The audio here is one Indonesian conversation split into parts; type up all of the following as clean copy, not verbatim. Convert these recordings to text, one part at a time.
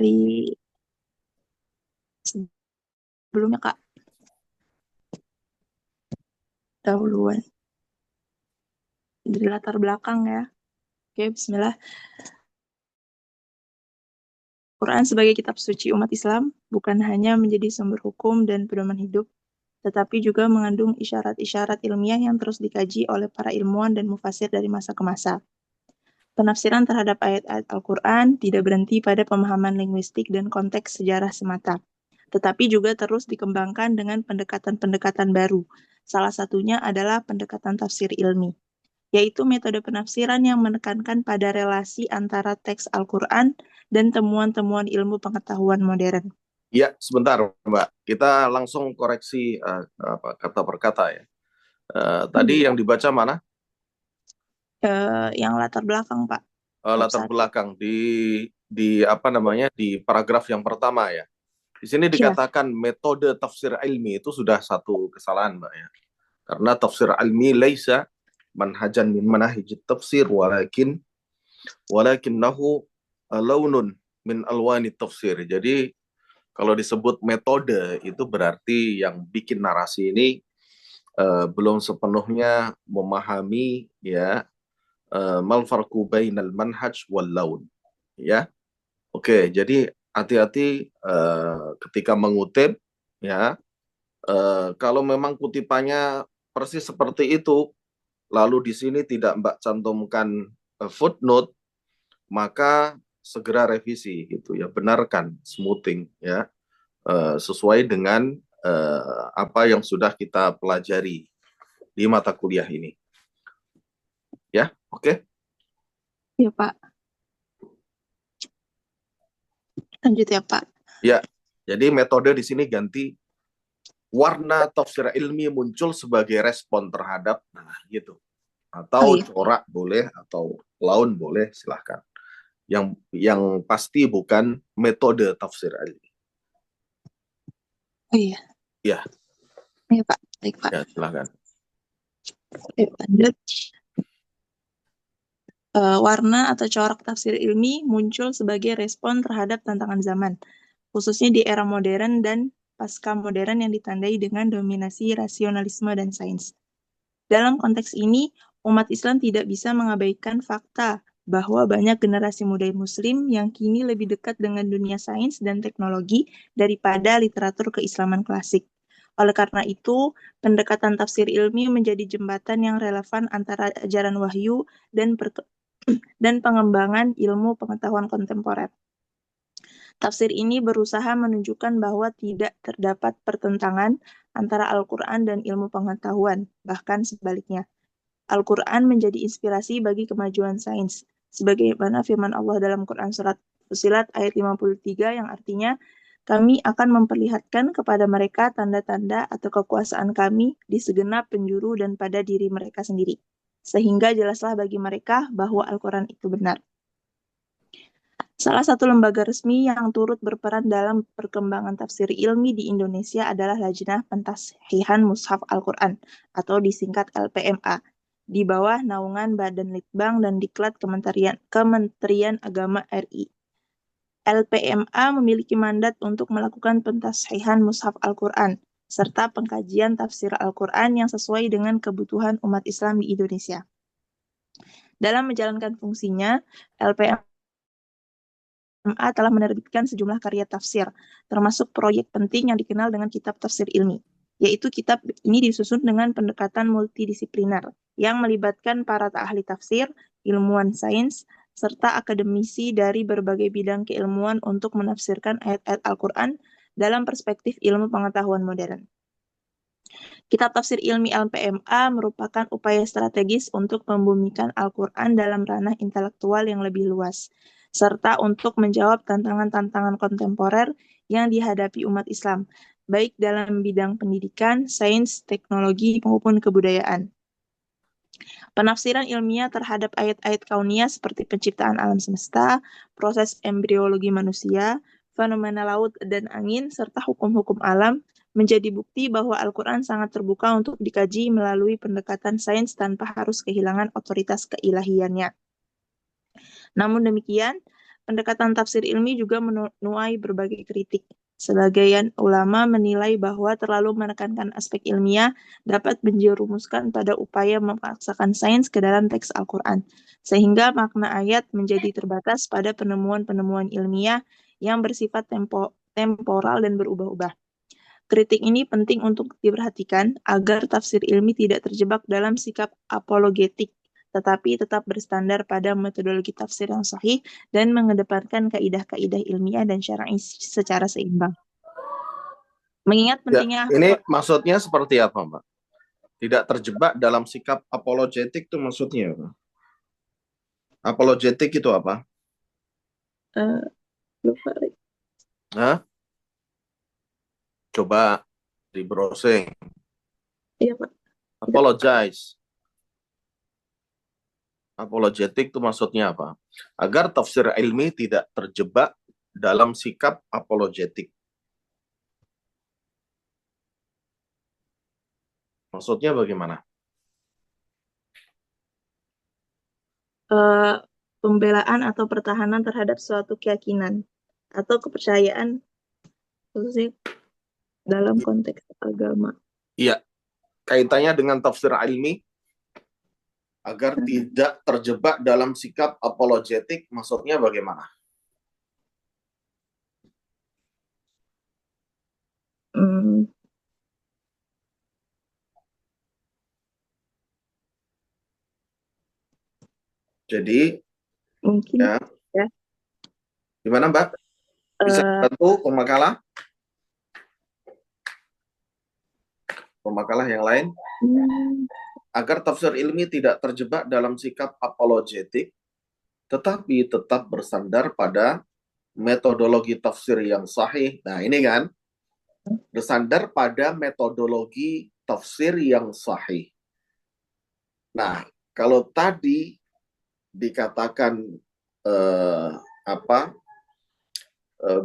dari sebelumnya Kak, dahuluan. Dari latar belakang ya. Oke, bismillah. Quran sebagai kitab suci umat Islam bukan hanya menjadi sumber hukum dan pedoman hidup, tetapi juga mengandung isyarat-isyarat ilmiah yang terus dikaji oleh para ilmuwan dan mufasir dari masa ke masa. Penafsiran terhadap ayat-ayat Al-Quran tidak berhenti pada pemahaman linguistik dan konteks sejarah semata, tetapi juga terus dikembangkan dengan pendekatan-pendekatan baru. Salah satunya adalah pendekatan tafsir ilmi, yaitu metode penafsiran yang menekankan pada relasi antara teks Al-Quran dan temuan-temuan ilmu pengetahuan modern. Ya, sebentar, Mbak. Kita langsung koreksi kata per kata ya. Tadi yang dibaca mana? Yang latar belakang, Pak. Latar belakang di apa namanya di paragraf yang pertama ya. Di sini Ya. dikatakan metode tafsir ilmi itu sudah satu kesalahan, Mbak ya. Karena tafsir ilmi laisa manhajan min manahij tafsir walakinnahu launun min alwani tafsir. Jadi kalau disebut metode itu berarti yang bikin narasi ini belum sepenuhnya memahami ya mal farqu bainal manhaj wal laun ya. Oke, jadi hati-hati ketika mengutip ya. Kalau memang kutipannya persis seperti itu, lalu di sini tidak Mbak cantumkan footnote, maka segera revisi gitu ya, benarkan smoothing ya, sesuai dengan apa yang sudah kita pelajari di mata kuliah ini. Ya, oke? Ya, Pak. Lanjut ya, Pak. Ya, jadi metode di sini ganti warna tafsir ilmi muncul sebagai respon terhadap, nah gitu. Atau corak boleh, atau laun boleh, silahkan. Yang pasti bukan metode tafsir ilmi. Oh iya. Ya. Iya, Pak. Baik, Pak. Ya, silahkan. Lanjut. Warna atau corak tafsir ilmi muncul sebagai respon terhadap tantangan zaman, khususnya di era modern dan pasca modern yang ditandai dengan dominasi rasionalisme dan sains. Dalam konteks ini, umat Islam tidak bisa mengabaikan fakta bahwa banyak generasi muda Muslim yang kini lebih dekat dengan dunia sains dan teknologi daripada literatur keislaman klasik. Oleh karena itu, pendekatan tafsir ilmi menjadi jembatan yang relevan antara ajaran wahyu dan pengembangan ilmu pengetahuan kontemporer. Tafsir ini berusaha menunjukkan bahwa tidak terdapat pertentangan antara Al-Quran dan ilmu pengetahuan, bahkan sebaliknya. Al-Quran menjadi inspirasi bagi kemajuan sains, sebagaimana firman Allah dalam Quran Surat Fussilat ayat 53 yang artinya, kami akan memperlihatkan kepada mereka tanda-tanda atau kekuasaan kami di segenap penjuru dan pada diri mereka sendiri, sehingga jelaslah bagi mereka bahwa Al-Quran itu benar. Salah satu lembaga resmi yang turut berperan dalam perkembangan tafsir ilmi di Indonesia adalah Lajnah Pentashihan Mushaf Al-Quran atau disingkat LPMA, di bawah naungan Badan Litbang dan Diklat Kementerian Agama RI. LPMA memiliki mandat untuk melakukan pentashihan Mushaf Al-Quran, serta pengkajian tafsir Al-Quran yang sesuai dengan kebutuhan umat Islam di Indonesia. Dalam menjalankan fungsinya, LPMA telah menerbitkan sejumlah karya tafsir, termasuk proyek penting yang dikenal dengan kitab tafsir ilmi, yaitu kitab ini disusun dengan pendekatan multidisipliner yang melibatkan para ahli tafsir, ilmuwan sains, serta akademisi dari berbagai bidang keilmuan untuk menafsirkan ayat-ayat Al-Quran dalam perspektif ilmu pengetahuan modern. Kitab tafsir ilmi LPMA merupakan upaya strategis untuk membumikan Al-Quran dalam ranah intelektual yang lebih luas, serta untuk menjawab tantangan-tantangan kontemporer yang dihadapi umat Islam, baik dalam bidang pendidikan, sains, teknologi, maupun kebudayaan. Penafsiran ilmiah terhadap ayat-ayat kauniyah seperti penciptaan alam semesta, proses embriologi manusia, fenomena laut dan angin, serta hukum-hukum alam, menjadi bukti bahwa Al-Quran sangat terbuka untuk dikaji melalui pendekatan sains tanpa harus kehilangan otoritas keilahiannya. Namun demikian, Pendekatan tafsir ilmi juga menuai berbagai kritik. Sebagian ulama menilai bahwa terlalu menekankan aspek ilmiah dapat menjerumuskan pada upaya memaksakan sains ke dalam teks Al-Quran, sehingga makna ayat menjadi terbatas pada penemuan-penemuan ilmiah yang bersifat temporal dan berubah-ubah. Kritik ini penting untuk diperhatikan agar tafsir ilmi tidak terjebak dalam sikap apologetik, tetapi tetap bersandar pada metodologi tafsir yang sahih dan mengedepankan kaidah-kaidah ilmiah dan syar'i secara seimbang. Mengingat Ya, pentingnya ini maksudnya seperti apa, Mbak? Tidak terjebak dalam sikap apologetik itu maksudnya apa? Apologetik itu apa? lupa Hah? Coba di browsing. iya Pak. Apologize. Apologetik itu maksudnya apa? Agar tafsir ilmi tidak terjebak dalam sikap apologetik. Maksudnya bagaimana? Eh, Pembelaan atau pertahanan terhadap suatu keyakinan atau kepercayaan khususnya dalam konteks agama. Iya, kaitannya dengan tafsir ilmi agar tidak terjebak dalam sikap apologetik, maksudnya bagaimana? Hmm, Jadi, mungkin ya, ya. gimana Mbak? Bisa eh, bantu pemakalah yang lain? hmm, Agar tafsir ilmi tidak terjebak dalam sikap apologetik, tetapi tetap bersandar pada metodologi tafsir yang sahih. Nah, ini kan, bersandar pada metodologi tafsir yang sahih. Nah, kalau tadi dikatakan eh, apa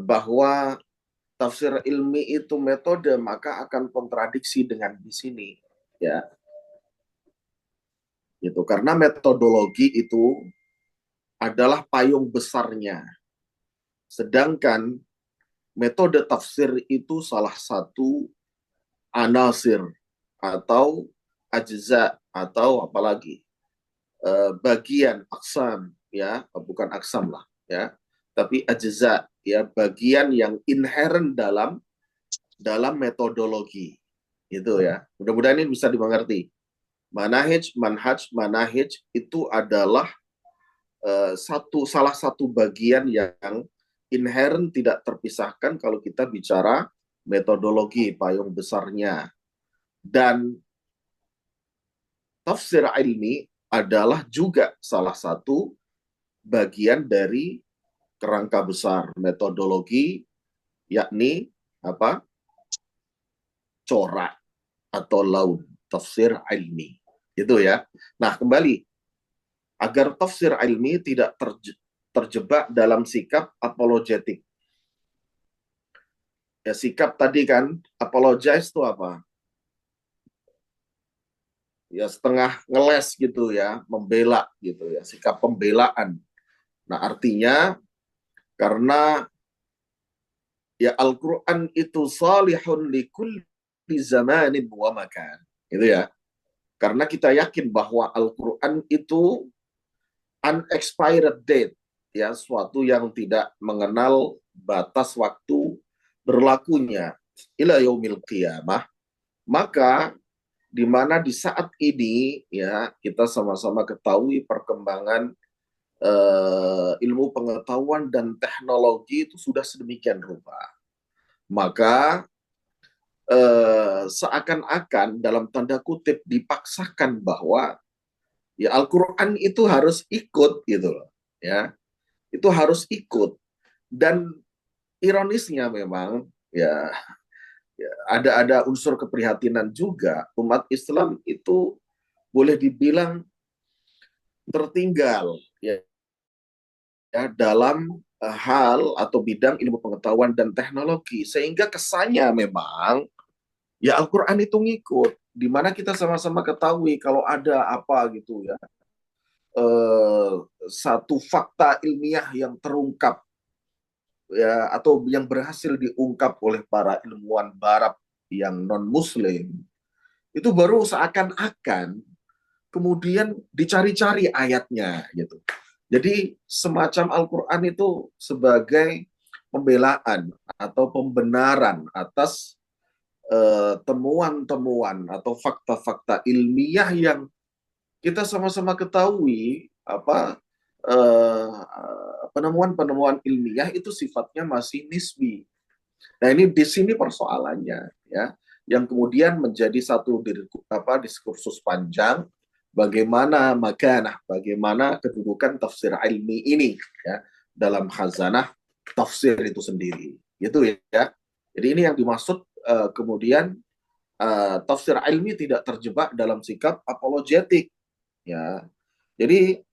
bahwa tafsir ilmi itu metode, maka akan kontradiksi dengan di sini, ya, gitu. Karena metodologi itu adalah payung besarnya, sedangkan metode tafsir itu salah satu anasir atau ajza atau apalagi bagian aksam, ya, bukan aksam lah, ya, tapi ajza, ya, bagian yang inherent dalam metodologi itu, ya. Mudah-mudahan ini bisa dimengerti. Manhaj itu adalah salah satu bagian yang inherent, tidak terpisahkan kalau kita bicara metodologi payung besarnya. Dan tafsir ilmi adalah juga salah satu bagian dari kerangka besar metodologi, yakni apa? Corak atau laun tafsir ilmi. Itu, ya. Nah, kembali, agar tafsir ilmi tidak terjebak dalam sikap apologetik. Ya, sikap tadi kan, apologize itu apa? Ya, setengah ngeles gitu, ya, membela gitu, ya, sikap pembelaan. Nah, artinya karena ya Al-Quran itu salihun likulli zamanin wa makan. Itu, ya. Karena kita yakin bahwa Al-Quran itu unexpired date, ya, suatu yang tidak mengenal batas waktu berlakunya ila yaumil qiyamah. Maka di mana di saat ini, ya, kita sama-sama ketahui perkembangan ilmu pengetahuan dan teknologi itu sudah sedemikian rupa, maka seakan-akan dalam tanda kutip dipaksakan bahwa ya Al-Quran itu harus ikut gitu loh, ya, itu harus ikut. Dan ironisnya memang, ya, ya, ada unsur keprihatinan juga, umat Islam itu boleh dibilang tertinggal, ya, ya, dalam hal atau bidang ilmu pengetahuan dan teknologi, sehingga kesannya memang ya Al-Quran itu ngikut, di mana kita sama-sama ketahui kalau ada apa gitu, ya, eh, satu fakta ilmiah yang terungkap, ya, atau yang berhasil diungkap oleh para ilmuwan Barat yang non Muslim, itu baru seakan-akan kemudian dicari-cari ayatnya gitu. Jadi semacam Al-Quran itu sebagai pembelaan atau pembenaran atas temuan-temuan atau fakta-fakta ilmiah yang kita sama-sama ketahui penemuan-penemuan ilmiah itu sifatnya masih nisbi. Nah, ini di sini persoalannya, ya, yang kemudian menjadi satu diskursus panjang bagaimana makanah, bagaimana kedudukan tafsir ilmi ini, ya, dalam khazanah tafsir itu sendiri, gitu ya. Jadi ini yang dimaksud kemudian tafsir ilmi tidak terjebak dalam sikap apologetik, ya. Jadi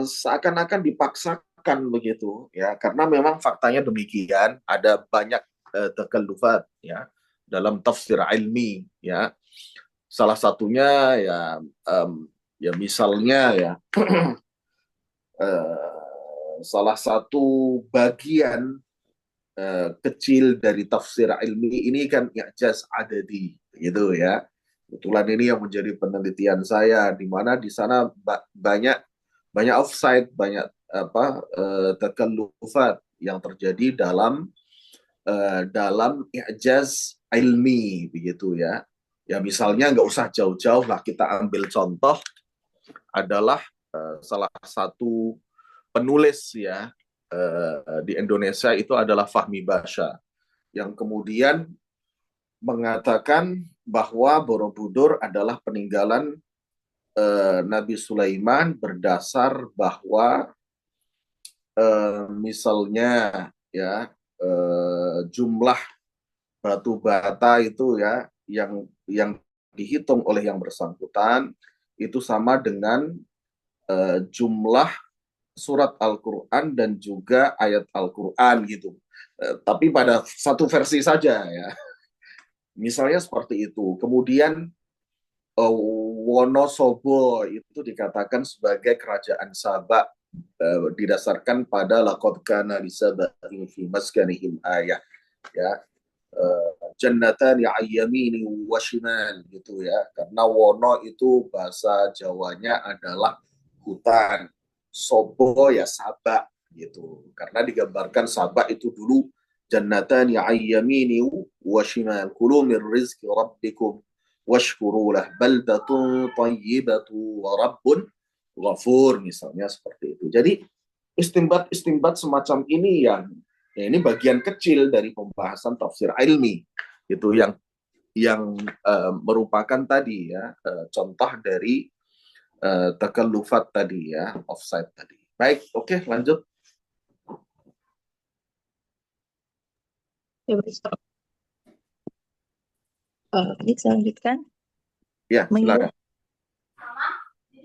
seakan-akan dipaksakan begitu, ya, karena memang faktanya demikian, ada banyak takallufat, ya, dalam tafsir ilmi, ya. Salah satunya ya ya misalnya ya salah satu bagian kecil dari tafsir ilmi ini kan i'jaz adadi, gitu ya. Kebetulan ini yang menjadi penelitian saya, di mana di sana banyak banyak offside, banyak takallufat yang terjadi dalam i'jaz ilmi, begitu ya. Ya misalnya nggak usah jauh-jauh lah, kita ambil contoh adalah salah satu penulis, ya, di Indonesia itu adalah Fahmi Basha, yang kemudian mengatakan bahwa Borobudur adalah peninggalan Nabi Sulaiman berdasar bahwa misalnya ya jumlah batu bata itu, ya, yang dihitung oleh yang bersangkutan itu sama dengan jumlah surat Al-Quran dan juga ayat Al-Quran gitu. Tapi pada satu versi saja, ya. Misalnya seperti itu. Kemudian Wonosobo itu dikatakan sebagai kerajaan Sabak didasarkan pada laqad kana li sabain fi maskanihim ayah, ya, jannatan ya ayyamini wa shimal, gitu ya, karena wono itu bahasa Jawanya adalah hutan, sobo ya sabak, gitu, karena digambarkan sabak itu dulu jannatan ya ayyamini wa shimal kulu min rizki rabbikum washkurulah baldatun tayyibatu wa rabbun ghafur, misalnya seperti itu. Jadi istimbat-istimbat semacam ini yang, ya, ini bagian kecil dari pembahasan tafsir ilmi, itu yang merupakan tadi, ya, contoh dari takallufat tadi, ya, offside tadi. Baik, oke, lanjut. Ya, baik, saya lanjutkan. Ya, Mengingat silakan.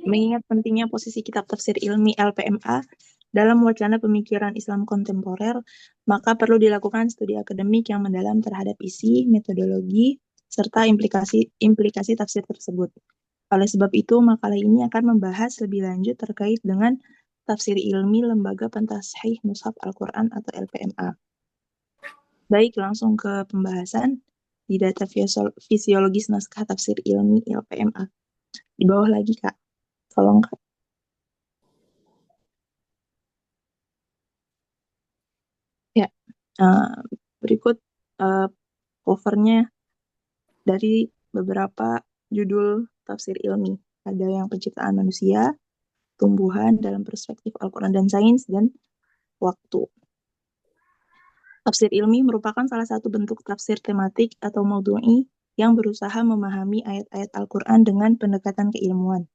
Mengingat pentingnya posisi kitab tafsir ilmi LPMA dalam wacana pemikiran Islam kontemporer, maka perlu dilakukan studi akademik yang mendalam terhadap isi, metodologi, serta implikasi tafsir tersebut. Oleh sebab itu, makalah ini akan membahas lebih lanjut terkait dengan tafsir ilmi Lembaga Pentashih Mushaf Al-Quran atau LPMA. Baik, langsung ke pembahasan di data fisiologis naskah tafsir ilmi LPMA. Di bawah lagi, Kak. Tolong, Kak. Ya, berikut covernya dari beberapa judul tafsir ilmi. Ada yang penciptaan manusia, tumbuhan dalam perspektif Al-Quran dan sains, dan waktu. Tafsir ilmi merupakan salah satu bentuk tafsir tematik atau maudhu'i yang berusaha memahami ayat-ayat Al-Quran dengan pendekatan keilmuan.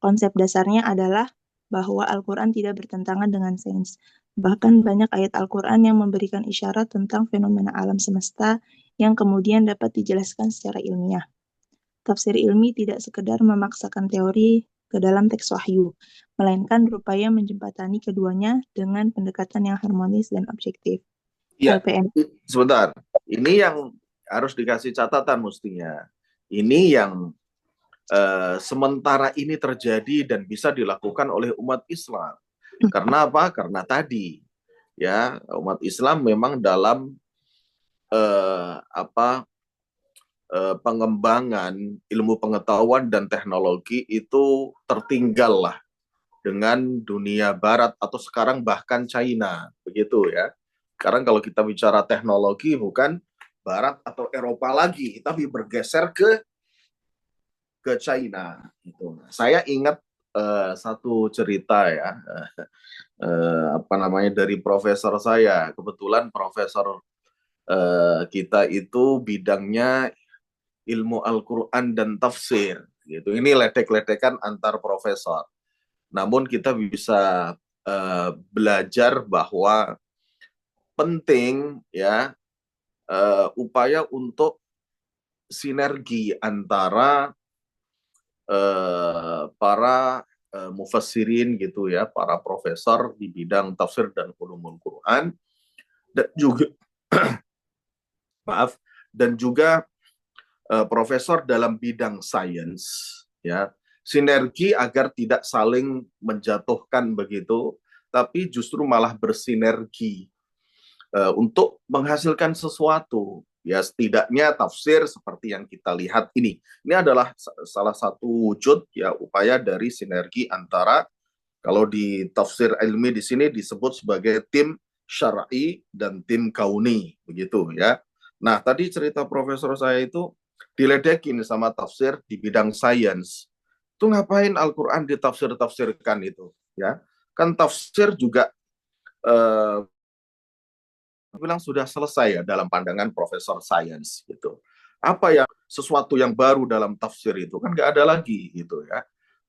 Konsep dasarnya adalah bahwa Al-Quran tidak bertentangan dengan sains. Bahkan banyak ayat Al-Quran yang memberikan isyarat tentang fenomena alam semesta yang kemudian dapat dijelaskan secara ilmiah. Tafsir ilmi tidak sekedar memaksakan teori ke dalam teks wahyu, melainkan berupaya menjembatani keduanya dengan pendekatan yang harmonis dan objektif. Iya, LPM. sebentar. Ini yang harus dikasih catatan mestinya. Ini yang sementara ini terjadi dan bisa dilakukan oleh umat Islam. Karena apa? Karena tadi ya umat Islam memang dalam apa pengembangan ilmu pengetahuan dan teknologi itu tertinggal lah dengan dunia barat atau sekarang bahkan China, begitu ya. Sekarang kalau kita bicara teknologi bukan barat atau Eropa lagi, tapi bergeser ke China gitu. Saya ingat satu cerita ya, apa namanya dari profesor saya. Kebetulan profesor kita itu bidangnya ilmu Al-Quran dan tafsir gitu. Ini ledek-ledekan antar profesor. Namun kita bisa belajar bahwa penting ya upaya untuk sinergi antara para mufassirin gitu ya, para profesor di bidang tafsir dan ulumul Quran dan juga maaf dan juga profesor dalam bidang sains ya, sinergi agar tidak saling menjatuhkan begitu, tapi justru malah bersinergi untuk menghasilkan sesuatu. Ya setidaknya tafsir seperti yang kita lihat ini adalah salah satu wujud ya upaya dari sinergi antara, kalau di tafsir ilmi di sini disebut sebagai tim syar'i dan tim kauni begitu ya. Nah tadi cerita profesor saya itu diledekin sama tafsir di bidang sains. Itu ngapain Al-Quran ditafsir-tafsirkan itu ya? Kan tafsir juga bilang sudah selesai ya dalam pandangan profesor sains gitu. Apa yang sesuatu yang baru dalam tafsir itu kan nggak ada lagi gitu ya.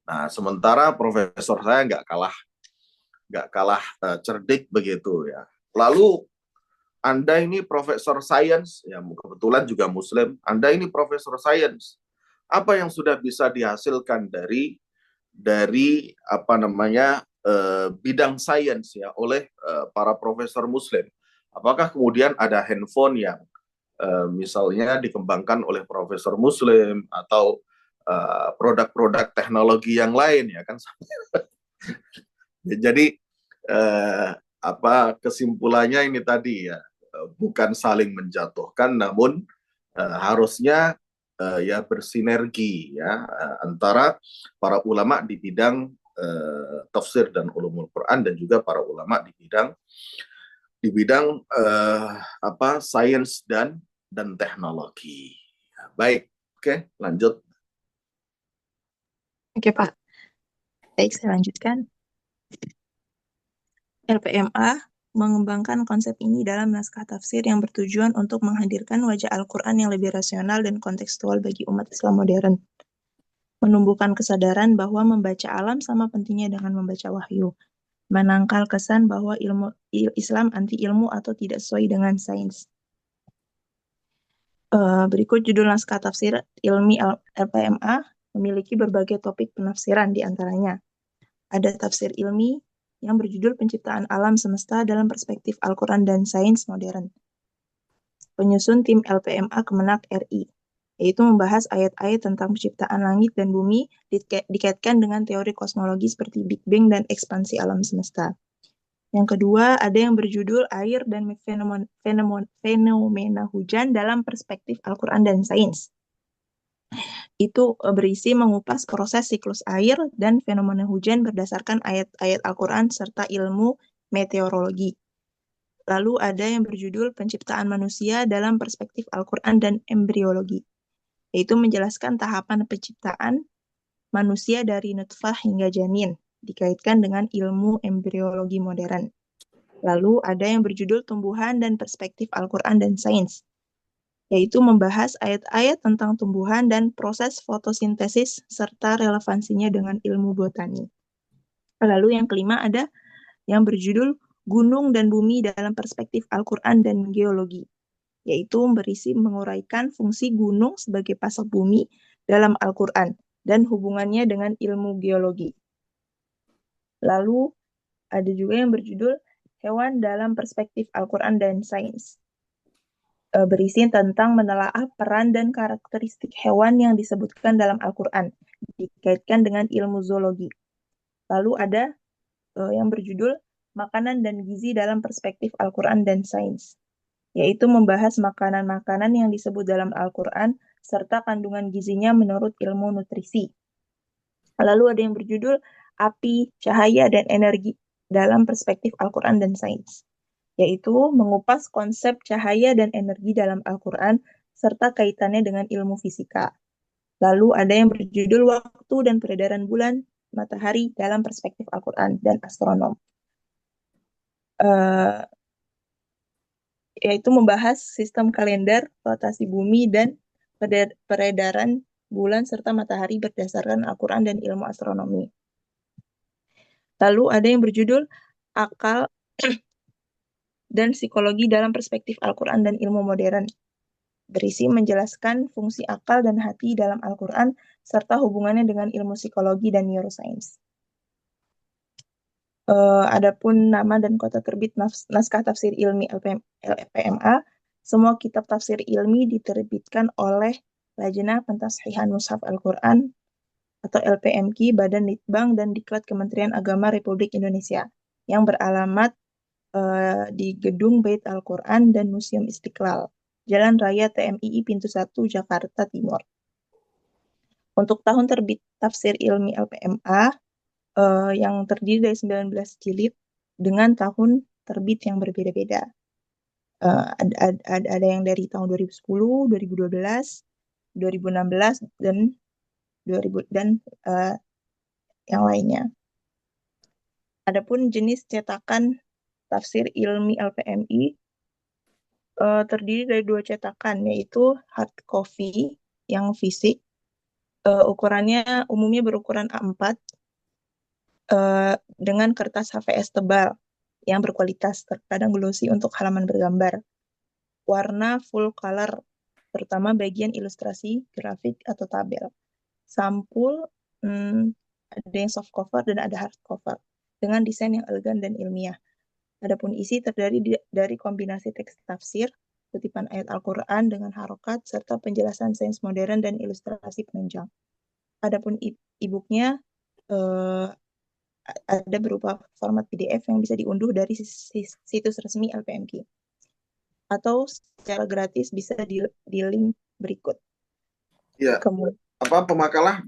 Nah sementara profesor saya nggak kalah cerdik begitu ya. Lalu Anda ini profesor sains ya kebetulan juga Muslim. Anda ini profesor sains. Apa yang sudah bisa dihasilkan dari apa namanya bidang sains ya oleh para profesor Muslim? Apakah kemudian ada handphone yang misalnya dikembangkan oleh profesor Muslim atau produk-produk teknologi yang lain ya kan? Jadi apa kesimpulannya ini tadi ya bukan saling menjatuhkan, namun harusnya ya bersinergi ya antara para ulama di bidang tafsir dan ulumul Quran dan juga para ulama di bidang apa sains dan teknologi. Baik, oke, lanjut. Oke, Pak. Baik, saya lanjutkan. LPMA mengembangkan konsep ini dalam naskah tafsir yang bertujuan untuk menghadirkan wajah Al-Quran yang lebih rasional dan kontekstual bagi umat Islam modern. Menumbuhkan kesadaran bahwa membaca alam sama pentingnya dengan membaca wahyu. Menangkal kesan bahwa Islam anti ilmu atau tidak sesuai dengan sains. Berikut judul naskah tafsir ilmi LPMA memiliki berbagai topik penafsiran di antaranya. Ada tafsir ilmi yang berjudul Penciptaan Alam Semesta dalam Perspektif Al-Quran dan Sains Modern. Penyusun tim LPMA Kemenak RI, yaitu membahas ayat-ayat tentang penciptaan langit dan bumi dikaitkan dengan teori kosmologi seperti Big Bang dan ekspansi alam semesta. Yang kedua, ada yang berjudul Air dan Fenomena Hujan dalam Perspektif Al-Quran dan Sains. Itu berisi mengupas proses siklus air dan fenomena hujan berdasarkan ayat-ayat Al-Quran serta ilmu meteorologi. Lalu ada yang berjudul Penciptaan Manusia dalam Perspektif Al-Quran dan Embriologi, yaitu menjelaskan tahapan penciptaan manusia dari nutfah hingga janin, dikaitkan dengan ilmu embriologi modern. Lalu ada yang berjudul Tumbuhan dan Perspektif Al-Quran dan Sains, yaitu membahas ayat-ayat tentang tumbuhan dan proses fotosintesis serta relevansinya dengan ilmu botani. Lalu yang kelima ada yang berjudul Gunung dan Bumi dalam Perspektif Al-Quran dan Geologi, yaitu berisi menguraikan fungsi gunung sebagai pasak bumi dalam Al-Quran dan hubungannya dengan ilmu geologi. Lalu ada juga yang berjudul Hewan dalam Perspektif Al-Quran dan Sains. berisi tentang menelaah peran dan karakteristik hewan yang disebutkan dalam Al-Quran, dikaitkan dengan ilmu zoologi. Lalu ada yang berjudul Makanan dan Gizi dalam Perspektif Al-Quran dan Sains, yaitu membahas makanan-makanan yang disebut dalam Al-Quran serta kandungan gizinya menurut ilmu nutrisi. Lalu ada yang berjudul Api, Cahaya, dan Energi dalam Perspektif Al-Quran dan Sains, yaitu mengupas konsep cahaya dan energi dalam Al-Quran serta kaitannya dengan ilmu fisika. Lalu ada yang berjudul Waktu dan Peredaran Bulan, Matahari dalam Perspektif Al-Quran dan Astronom. Yaitu membahas sistem kalender, rotasi bumi, dan peredaran bulan serta matahari berdasarkan Al-Quran dan ilmu astronomi. Lalu ada yang berjudul Akal dan Psikologi dalam Perspektif Al-Quran dan Ilmu Modern, berisi menjelaskan fungsi akal dan hati dalam Al-Quran serta hubungannya dengan ilmu psikologi dan neuroscience. Adapun nama dan kota terbit naskah tafsir ilmi LPMA, semua kitab tafsir ilmi diterbitkan oleh Lajnah Pentashhihan Mushaf Al-Quran atau LPMQ, Badan Litbang dan Diklat Kementerian Agama Republik Indonesia, yang beralamat di Gedung Bait Al-Quran dan Museum Istiqlal, Jalan Raya TMII Pintu 1, Jakarta Timur. Untuk tahun terbit tafsir ilmi LPMA, yang terdiri dari 19 jilid dengan tahun terbit yang berbeda-beda. Ada yang dari tahun 2010, 2012, 2016, dan 2000 dan yang lainnya. Adapun jenis cetakan tafsir ilmi LPMI terdiri dari 2 cetakan, yaitu hard copy yang fisik, ukurannya umumnya berukuran A4, dengan kertas HVS tebal yang berkualitas, terkadang glossy untuk halaman bergambar. Warna full color, terutama bagian ilustrasi, grafik, atau tabel. Sampul, ada yang soft cover dan ada hard cover, dengan desain yang elegan dan ilmiah. Adapun isi terdiri dari kombinasi teks tafsir, kutipan ayat Al-Quran dengan harokat, serta penjelasan sains modern dan ilustrasi penunjang. Adapun e-booknya ada berupa format PDF yang bisa diunduh dari situs resmi LPMQ. Atau secara gratis bisa di link berikut. Iya. Kemudian, Pemakalah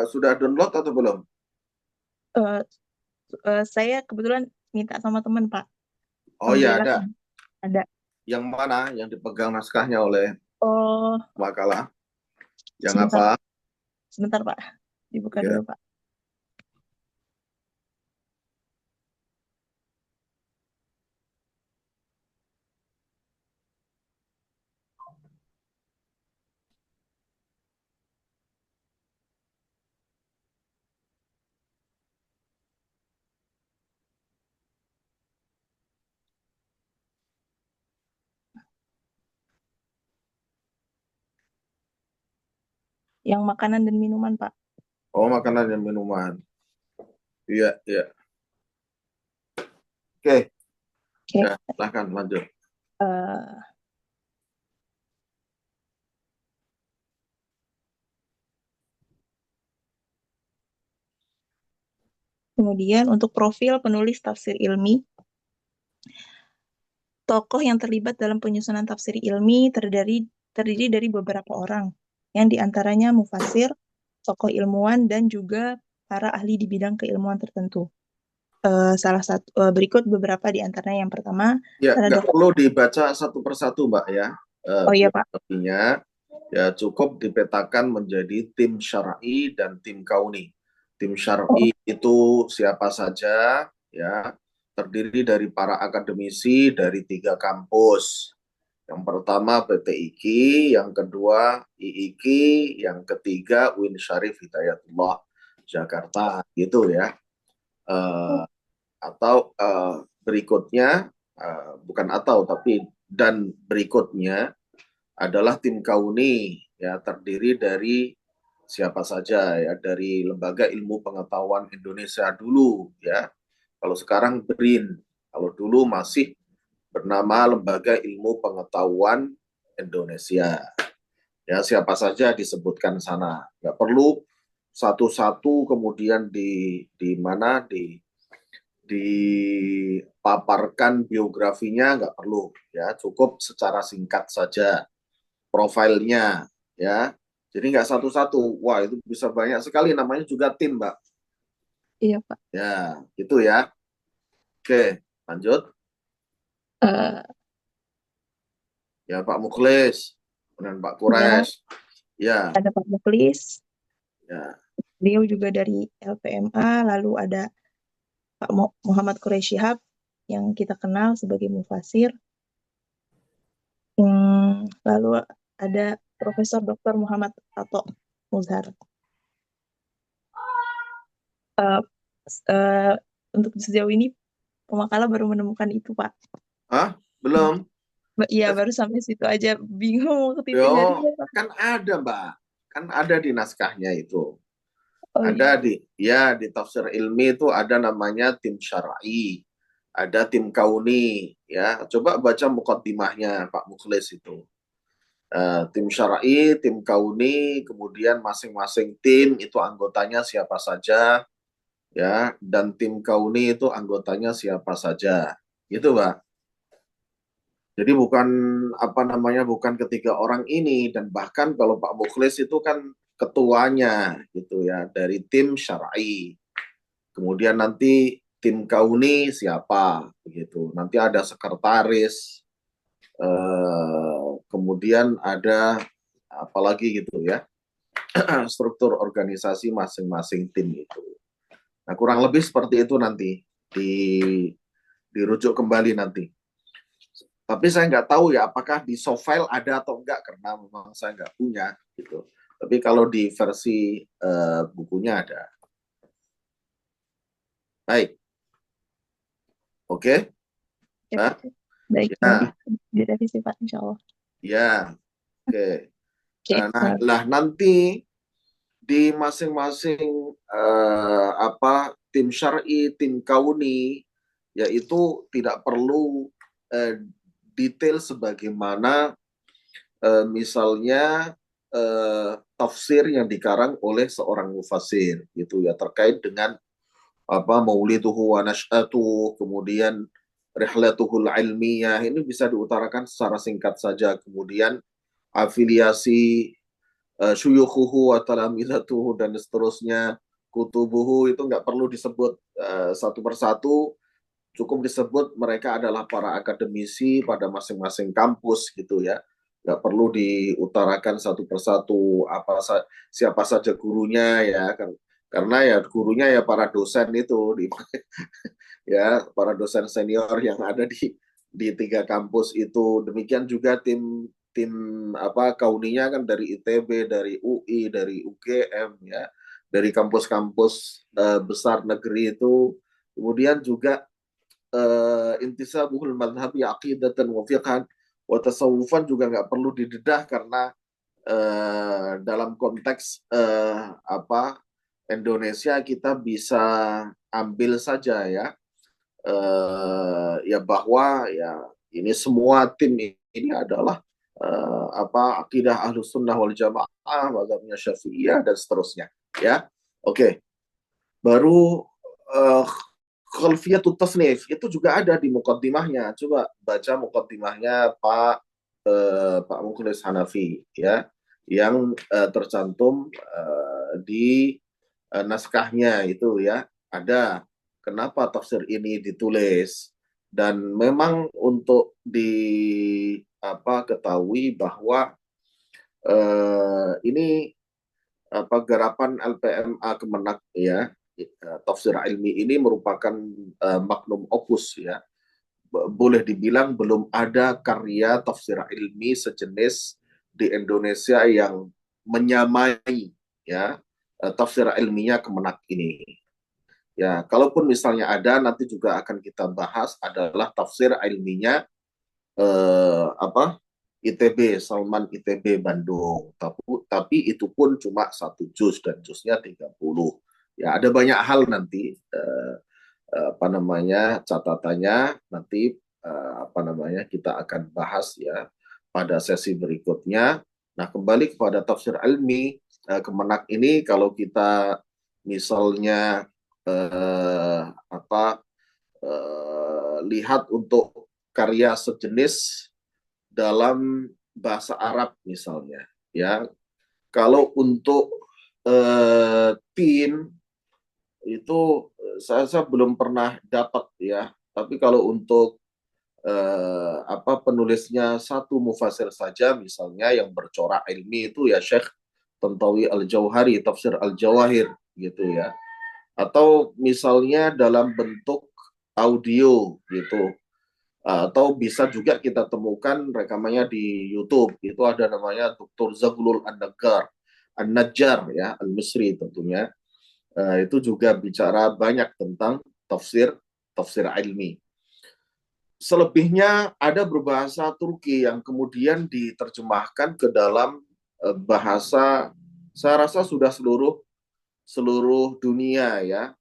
sudah download atau belum? Saya kebetulan minta sama teman, Pak. Oh ya, ada. Ada. Yang mana yang dipegang naskahnya oleh Pemakalah? Yang Sebentar, apa? Sebentar, Pak. Dibuka Ya. dulu, Pak. Yang makanan dan minuman, Pak. Oh, makanan dan minuman. Iya, iya. Oke. Ya, silahkan lanjut. Kemudian untuk profil penulis tafsir ilmi, tokoh yang terlibat dalam penyusunan tafsir ilmi terdiri dari beberapa orang, yang diantaranya mufasir, tokoh ilmuwan, dan juga para ahli di bidang keilmuan tertentu. Berikut beberapa di antaranya. Yang pertama, ya nggak perlu dibaca satu persatu, Mbak, ya. Oh iya, Pak. Ya cukup dipetakan menjadi tim syar'i dan tim kauni. Tim syar'i itu siapa saja, ya, terdiri dari para akademisi dari 3 kampus. Yang pertama PTIKI, yang kedua IIKI, yang ketiga UIN Syarif Hidayatullah Jakarta, gitu ya. Atau berikutnya, bukan atau tapi dan berikutnya adalah tim kauni, ya, terdiri dari siapa saja, ya, dari Lembaga Ilmu Pengetahuan Indonesia dulu, ya. Kalau sekarang BRIN, kalau dulu masih bernama Lembaga Ilmu Pengetahuan Indonesia. Ya, siapa saja disebutkan sana. Nggak perlu satu-satu kemudian di mana dipaparkan biografinya, nggak perlu, ya, cukup secara singkat saja profilnya, ya. Jadi nggak satu-satu. Wah, itu bisa banyak sekali, namanya juga tim, Mbak. Iya, Pak. Ya, gitu ya. Oke, lanjut. Eh, Ya, Pak Mukhlis dan Pak ya, Kures. Ya, ada Pak Muklis, ya. beliau juga dari LPMA, lalu ada Pak Muhammad Quraisy Shihab yang kita kenal sebagai Mufasir. Lalu ada Profesor Dr. Muhammad Tato Muzhar. Eh, eh, untuk sejauh ini Pemakala baru menemukan itu, Pak. Hah? Belum? Iya, baru sampai situ aja. Bingung mau ke titik dari Yo, mana, Pak. kan ada, Mbak. Kan ada di naskahnya itu. Oh iya. Ada di tafsir ilmi itu ada namanya tim syar'i, ada tim kauni, ya. Coba baca muqaddimahnya Pak Mukhlis itu. Tim syar'i, tim kauni, kemudian masing-masing tim itu anggotanya siapa saja, ya, dan tim kauni itu anggotanya siapa saja. Gitu, Pak. Jadi bukan apa namanya, bukan ketiga orang ini, dan bahkan kalau Pak Mukhlis itu kan ketuanya gitu ya dari tim syar'i. Kemudian nanti tim kauni siapa begitu. Nanti ada sekretaris, kemudian ada apalagi gitu ya, struktur organisasi masing-masing tim itu. Nah, kurang lebih seperti itu nanti di dirujuk kembali nanti. Tapi saya nggak tahu ya apakah di soft file ada atau enggak karena memang saya nggak punya gitu. Tapi kalau di versi bukunya ada. Baik, oke. Ya, Nah, Pak. Baik, nanti ya, direvisi, Pak, insya Allah. ya, oke. Oke. Nah, nanti di masing-masing tim syar'i, tim kauni, yaitu tidak perlu detail sebagaimana misalnya tafsir yang dikarang oleh seorang mufasir gitu ya, terkait dengan apa mauliduhu wa nash'atuh, kemudian rihlatuhul ilmiyah, ini bisa diutarakan secara singkat saja. Kemudian afiliasi syuyukhuhu wa talamidatuhu dan seterusnya, kutubuhu, itu nggak perlu disebut satu persatu, cukup disebut mereka adalah para akademisi pada masing-masing kampus gitu ya. Nggak perlu diutarakan satu persatu siapa saja gurunya ya kan, karena ya gurunya ya para dosen itu ya, para dosen senior yang ada di tiga kampus itu. Demikian juga tim tim apa kauninya kan dari ITB, dari UI, dari UGM ya, dari kampus-kampus besar negeri itu. Kemudian juga intisabuhul madhabi aqidatan wa fiqhan wa tasawufan juga nggak perlu didedah karena dalam konteks apa Indonesia kita bisa ambil saja ya, ya bahwa ya ini semua tim ini adalah apa akidah ahlus sunnah wal jamaah, mazhabnya syafi'iyah dan seterusnya ya. Oke, baru uh, khalfiyatut tasnif itu juga ada di mukaddimahnya. Coba baca mukaddimahnya Pak Mukhlis Hanafi ya, yang tercantum di naskahnya itu ya, ada kenapa tafsir ini ditulis. Dan memang untuk di apa ketahui bahwa ini apa garapan LPMA Kemenak ya, tafsir ilmi ini merupakan magnum opus ya. Boleh dibilang belum ada karya tafsir ilmi sejenis di Indonesia yang menyamai ya tafsir ilminya Kemenak ini. Ya, kalaupun misalnya ada, nanti juga akan kita bahas adalah tafsir ilminya apa ITB, Salman ITB Bandung. Tapi itu pun cuma satu juz dan juznya 30. Ya, ada banyak hal nanti apa namanya catatannya nanti apa namanya, kita akan bahas ya pada sesi berikutnya. Nah, kembali kepada tafsir ilmi, Kemenak ini kalau kita misalnya apa lihat untuk karya sejenis dalam bahasa Arab misalnya, ya. Kalau untuk tin itu saya belum pernah dapat ya. Tapi kalau untuk apa penulisnya satu mufasir saja misalnya yang bercorak ilmi itu ya Syekh Tantawi Al-Jauhari, Tafsir Al-Jawahir gitu ya. Atau misalnya dalam bentuk audio gitu. Atau bisa juga kita temukan rekamannya di YouTube. Itu ada namanya Dr. Zaglul An-Najjar, An-Najjar ya, Al-Misri tentunya. Itu juga bicara banyak tentang tafsir tafsir ilmi. Selebihnya ada berbahasa Turki yang kemudian diterjemahkan ke dalam bahasa, saya rasa sudah seluruh dunia ya.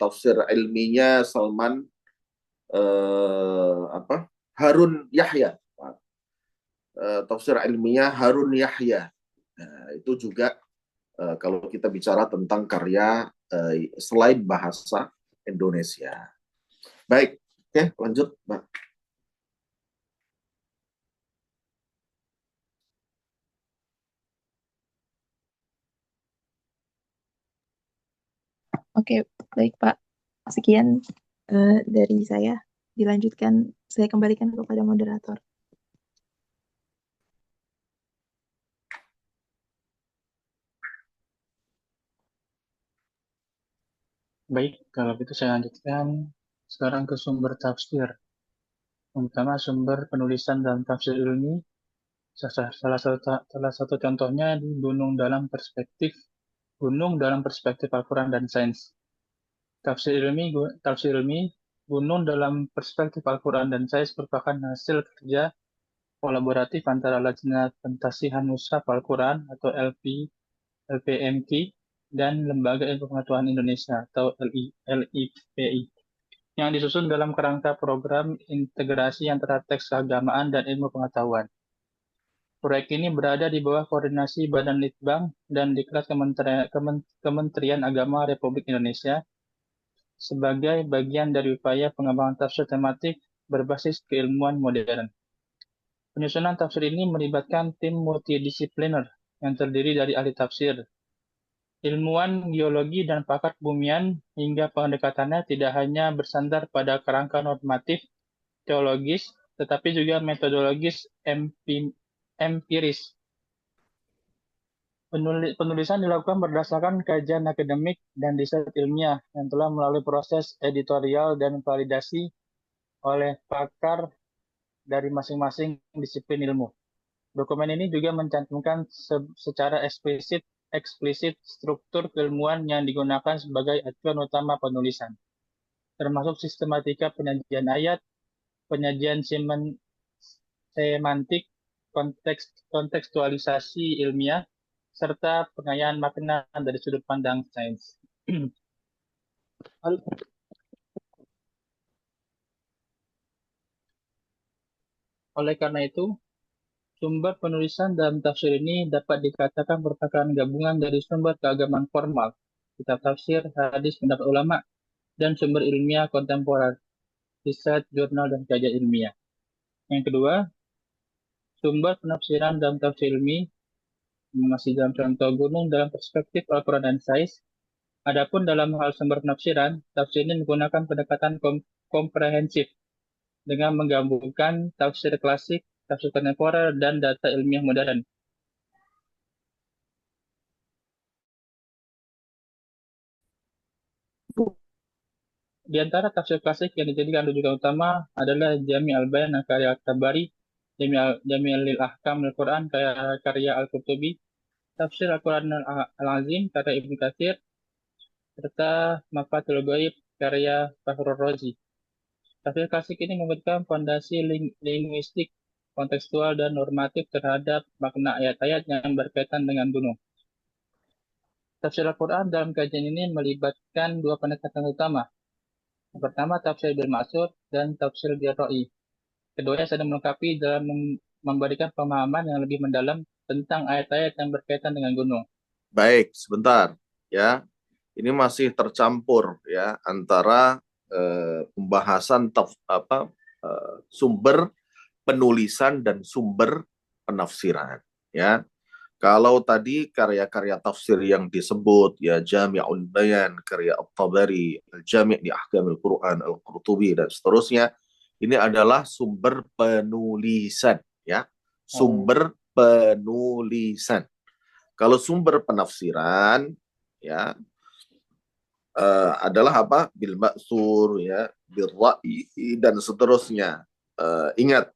Tafsir ilminya Salman apa Harun Yahya, tafsir ilmiah Harun Yahya. Nah, itu juga kalau kita bicara tentang karya selain bahasa Indonesia. Baik, oke, lanjut, Mbak. Oke, baik Pak. Sekian dari saya. Dilanjutkan, saya kembalikan kepada moderator. Baik, kalau gitu saya lanjutkan sekarang ke sumber tafsir. Yang pertama, sumber penulisan dalam tafsir ilmi. Salah satu contohnya di Gunung dalam perspektif Al-Quran dan Sains. Tafsir ilmi, Gunung dalam perspektif Al-Quran dan Sains merupakan hasil kerja kolaboratif antara Lajnah Pentasihan Mushaf Al-Quran atau LPMQ dan Lembaga Ilmu Pengetahuan Indonesia atau LIPI yang disusun dalam kerangka program integrasi antara teks keagamaan dan ilmu pengetahuan. Proyek ini berada di bawah koordinasi Badan Litbang dan Diklat Kementerian Agama Republik Indonesia sebagai bagian dari upaya pengembangan tafsir tematik berbasis keilmuan modern. Penyusunan tafsir ini melibatkan tim multidisipliner yang terdiri dari ahli tafsir, ilmuwan geologi dan pakar kebumian, hingga pendekatannya tidak hanya bersandar pada kerangka normatif teologis, tetapi juga metodologis empiris. Penulisan dilakukan berdasarkan kajian akademik dan riset ilmiah yang telah melalui proses editorial dan validasi oleh pakar dari masing-masing disiplin ilmu. Dokumen ini juga mencantumkan secara eksplisit struktur keilmuan yang digunakan sebagai acuan utama penulisan, termasuk sistematika penyajian ayat, penyajian semantik, kontekstualisasi ilmiah, serta pengayaan makna dari sudut pandang sains. Oleh karena itu, sumber penulisan dalam tafsir ini dapat dikatakan merupakan gabungan dari sumber keagamaan formal, kitab tafsir, hadis, pendapat ulama, dan sumber ilmiah kontemporer, riset, jurnal, dan kajian ilmiah. Yang kedua, sumber penafsiran dalam tafsir ilmi masih dalam contoh gunung dalam perspektif Al-Quran dan Sains. Adapun dalam hal sumber penafsiran, tafsir ini menggunakan pendekatan komprehensif dengan menggabungkan tafsir klasik, tafsir kontemporer, dan data ilmiah modern. Di antara tafsir klasik yang dijadikan rujukan utama adalah Jami' al-Bayan karya Al-Tabari, Jami' al-Ahkam al-Quran karya Al-Qurtubi, Tafsir Al-Quran Al-Azim karya Ibnu Katsir, serta Mafathul Ghaib karya Fakhrur Razi. Tafsir klasik ini memberikan fondasi linguistik, kontekstual, dan normatif terhadap makna ayat-ayat yang berkaitan dengan gunung. Tafsir Al-Quran dalam kajian ini melibatkan dua pendekatan utama, Yang pertama tafsir bil maksud dan tafsir bil ra'i. Keduanya saling melengkapi dalam memberikan pemahaman yang lebih mendalam tentang ayat-ayat yang berkaitan dengan gunung. Baik, sebentar ya. Ini masih tercampur ya antara pembahasan sumber penulisan dan sumber penafsiran ya. Kalau tadi karya-karya tafsir yang disebut ya Jami'ul Bayan, karya At-Tabari, Al-Jami' di Ahkamil Quran, Al-Qurtubi dan seterusnya, ini adalah sumber penulisan ya. Sumber penulisan. Kalau sumber penafsiran ya adalah apa? Bil ma'thur ya, bil ra'i dan seterusnya. Ingat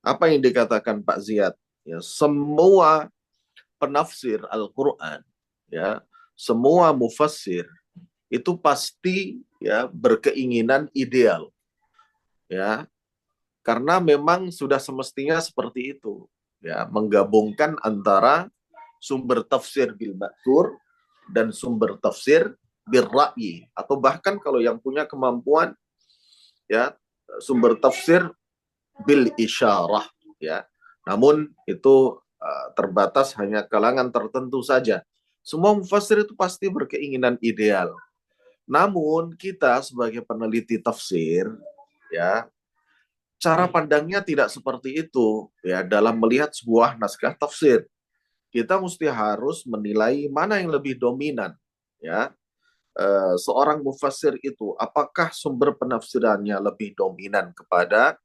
apa yang dikatakan Pak Ziyad ya, semua penafsir Al-Qur'an ya, semua mufassir itu pasti ya berkeinginan ideal ya, karena memang sudah semestinya seperti itu ya, menggabungkan antara sumber tafsir bil ma'thur dan sumber tafsir bil ra'yi, atau bahkan kalau yang punya kemampuan ya sumber tafsir bil isyarah ya. Namun itu terbatas hanya kalangan tertentu saja. Semua mufassir itu pasti berkeinginan ideal. Namun kita sebagai peneliti tafsir ya, cara pandangnya tidak seperti itu ya dalam melihat sebuah naskah tafsir. Kita mesti harus menilai mana yang lebih dominan ya. Seorang mufassir itu apakah sumber penafsirannya lebih dominan kepada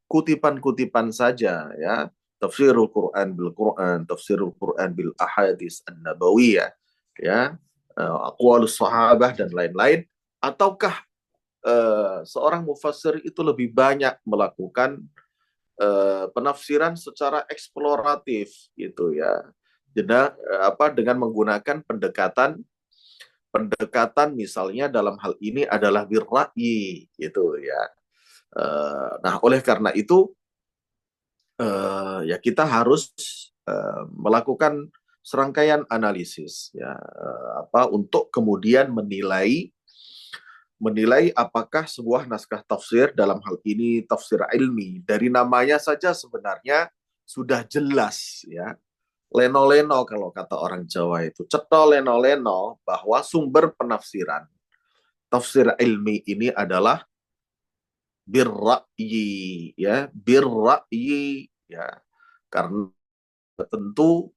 kutipan-kutipan saja ya, tafsirul Quran bil Quran, tafsirul Quran bil ahadits an-nabawiyah ya, aqwalus sahabah dan lain-lain, ataukah seorang mufassir itu lebih banyak melakukan penafsiran secara eksploratif gitu ya. Dengan menggunakan pendekatan misalnya dalam hal ini adalah birra'yi gitu ya. Nah, oleh karena itu ya kita harus melakukan serangkaian analisis ya, untuk kemudian menilai apakah sebuah naskah tafsir, dalam hal ini tafsir ilmi, dari namanya saja sebenarnya sudah jelas ya, leno-leno kalau kata orang Jawa itu, cetol leno-leno bahwa sumber penafsiran tafsir ilmi ini adalah birra'yi ya, birra'yi ya, karena tentu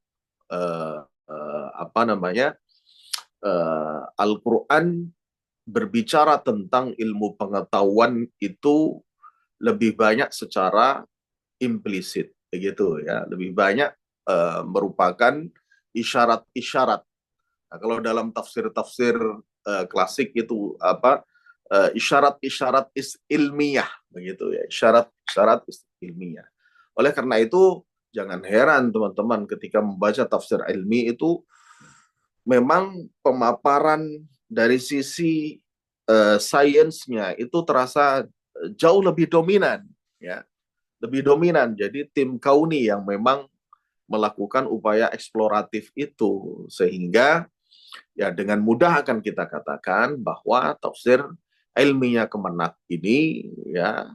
Al-Quran berbicara tentang ilmu pengetahuan itu lebih banyak secara implisit begitu ya, lebih banyak merupakan isyarat-isyarat. Nah, kalau dalam tafsir-tafsir klasik itu isyarat-isyarat ilmiah begitu ya, isyarat-isyarat ilmiah. Oleh karena itu jangan heran teman-teman ketika membaca tafsir ilmi itu memang pemaparan dari sisi sainsnya itu terasa jauh lebih dominan ya, lebih dominan. Jadi tim kauni yang memang melakukan upaya eksploratif itu, sehingga ya dengan mudah akan kita katakan bahwa tafsir ilmiah Kemenak ini ya,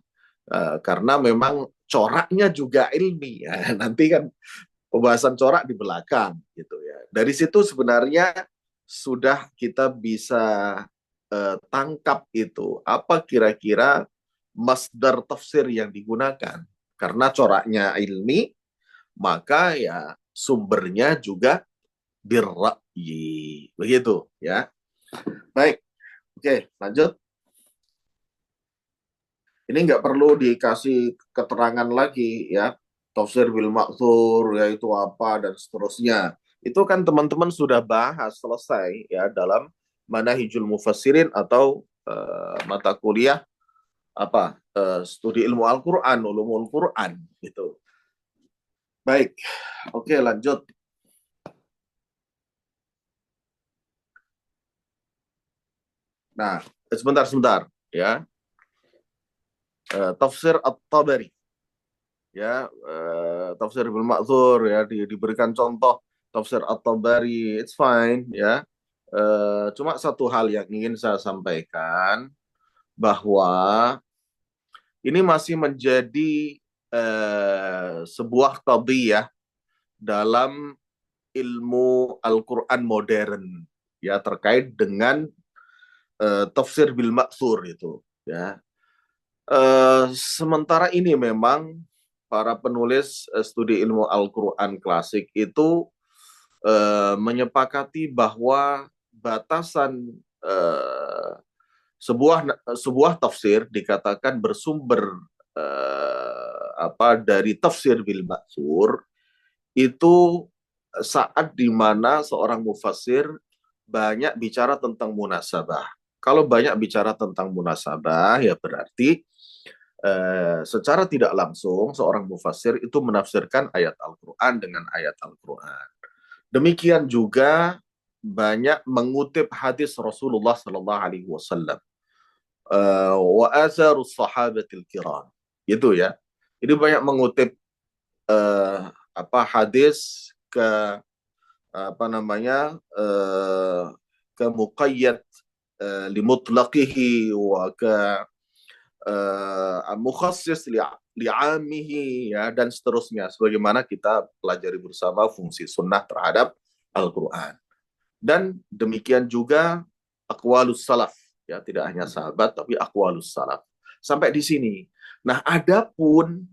karena memang coraknya juga ilmi ya, nanti kan pembahasan corak di belakang gitu ya. Dari situ sebenarnya sudah kita bisa tangkap itu apa kira-kira masdar tafsir yang digunakan. Karena coraknya ilmi, maka ya sumbernya juga birra'yi. Begitu ya. Baik. Oke, lanjut. Ini nggak perlu dikasih keterangan lagi ya. Tafsir bil ma'thur yaitu apa dan seterusnya. Itu kan teman-teman sudah bahas selesai ya dalam Manahijul Mufassirin atau mata kuliah studi ilmu Al-Qur'an, ulumul Qur'an gitu. Baik. Oke, lanjut. Nah, sebentar ya. Tafsir At-Tabari ya, tafsir bil ma'thur ya, diberikan contoh tafsir At-Tabari, it's fine ya. Cuma satu hal yang ingin saya sampaikan bahwa ini masih menjadi sebuah qadhiyah dalam ilmu Al-Quran modern, ya, terkait dengan tafsir bil ma'thur itu, ya. Sementara ini memang para penulis studi ilmu Al-Quran klasik itu menyepakati bahwa batasan sebuah tafsir dikatakan bersumber dari tafsir bil ma'thur itu saat di mana seorang mufassir banyak bicara tentang munasabah. Kalau banyak bicara tentang munasabah, ya berarti secara tidak langsung seorang mufassir itu menafsirkan ayat Al-Quran dengan ayat Al-Quran. Demikian juga banyak mengutip hadis Rasulullah Sallallahu Alaihi Wasallam, wa atharus sahabatil kiram, gitu ya. Ini banyak mengutip hadis ke ke muqayyad limutlaqihi wa ke mukhassis li'amihi, ya, dan seterusnya, sebagaimana kita pelajari bersama fungsi sunnah terhadap Al-Quran. Dan demikian juga aqwalus salaf, ya, tidak hanya sahabat tapi aqwalus salaf. Sampai di sini. Nah, adapun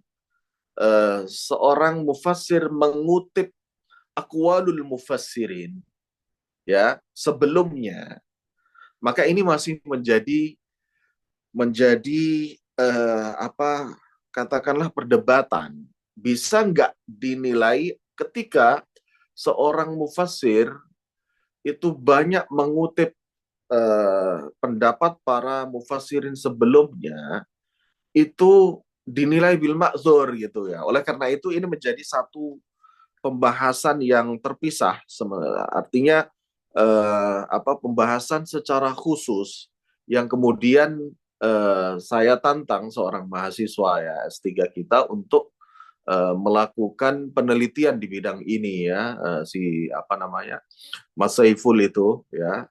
seorang mufassir mengutip aqwalul mufassirin, ya, sebelumnya, maka ini masih menjadi katakanlah perdebatan. Bisa nggak dinilai ketika seorang mufassir itu banyak mengutip pendapat para mufassirin sebelumnya, itu dinilai bil ma'zur, gitu ya. Oleh karena itu ini menjadi satu pembahasan yang terpisah, artinya pembahasan secara khusus yang kemudian saya tantang seorang mahasiswa, ya, S3 kita untuk melakukan penelitian di bidang ini, ya, Mas Saiful itu, ya,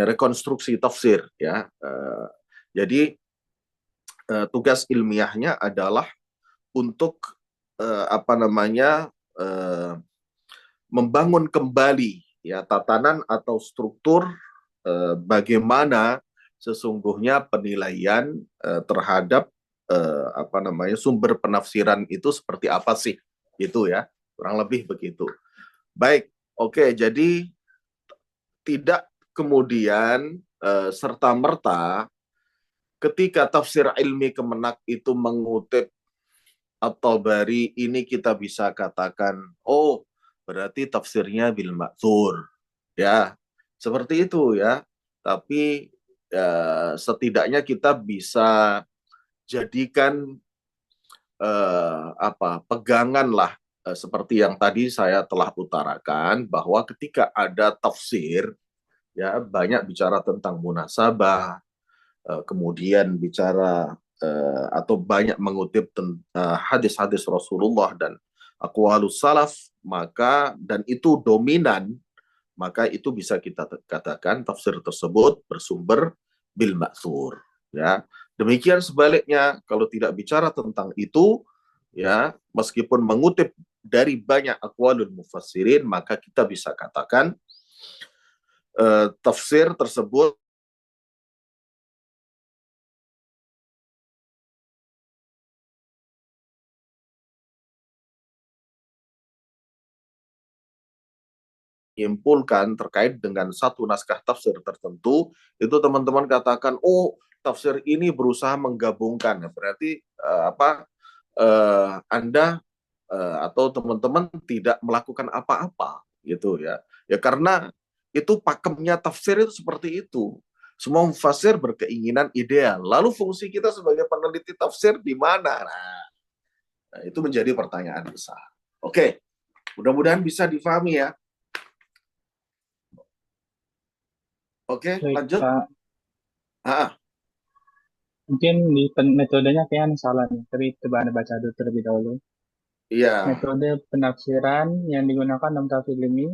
rekonstruksi tafsir, ya. Jadi tugas ilmiahnya adalah untuk membangun kembali, ya, tatanan atau struktur bagaimana sesungguhnya penilaian terhadap sumber penafsiran itu seperti apa sih, gitu ya, kurang lebih begitu. Baik, oke, jadi tidak kemudian serta-merta ketika tafsir ilmi Kemenak itu mengutip At-Tabari, ini kita bisa katakan, oh, berarti tafsirnya bil ma'thur, ya, seperti itu, ya. Tapi setidaknya kita bisa jadikan pegangan lah, seperti yang tadi saya telah utarakan, bahwa ketika ada tafsir, ya, banyak bicara tentang munasabah, kemudian bicara atau banyak mengutip hadis-hadis Rasulullah dan aqwalus salaf, maka, dan itu dominan, maka itu bisa kita katakan tafsir tersebut bersumber bil ma'thur, ya. Demikian sebaliknya, kalau tidak bicara tentang itu, ya, meskipun mengutip dari banyak aqwalul mufassirin, maka kita bisa katakan tafsir tersebut menyimpulkan terkait dengan satu naskah tafsir tertentu, itu teman-teman katakan, oh, tafsir ini berusaha menggabungkan. Berarti Anda atau teman-teman tidak melakukan apa-apa, gitu ya. Ya karena itu pakemnya tafsir itu seperti itu. Semua mufassir berkeinginan ideal. Lalu fungsi kita sebagai peneliti tafsir di mana? Nah, itu menjadi pertanyaan besar. Oke, mudah-mudahan bisa difahami, ya. Oke, Baik, lanjut. Pak. Ah, Mungkin di metodenya kayaknya salah nih, tapi coba Anda baca dulu terlebih dahulu. iya. Metode penafsiran yang digunakan dalam tafsir ini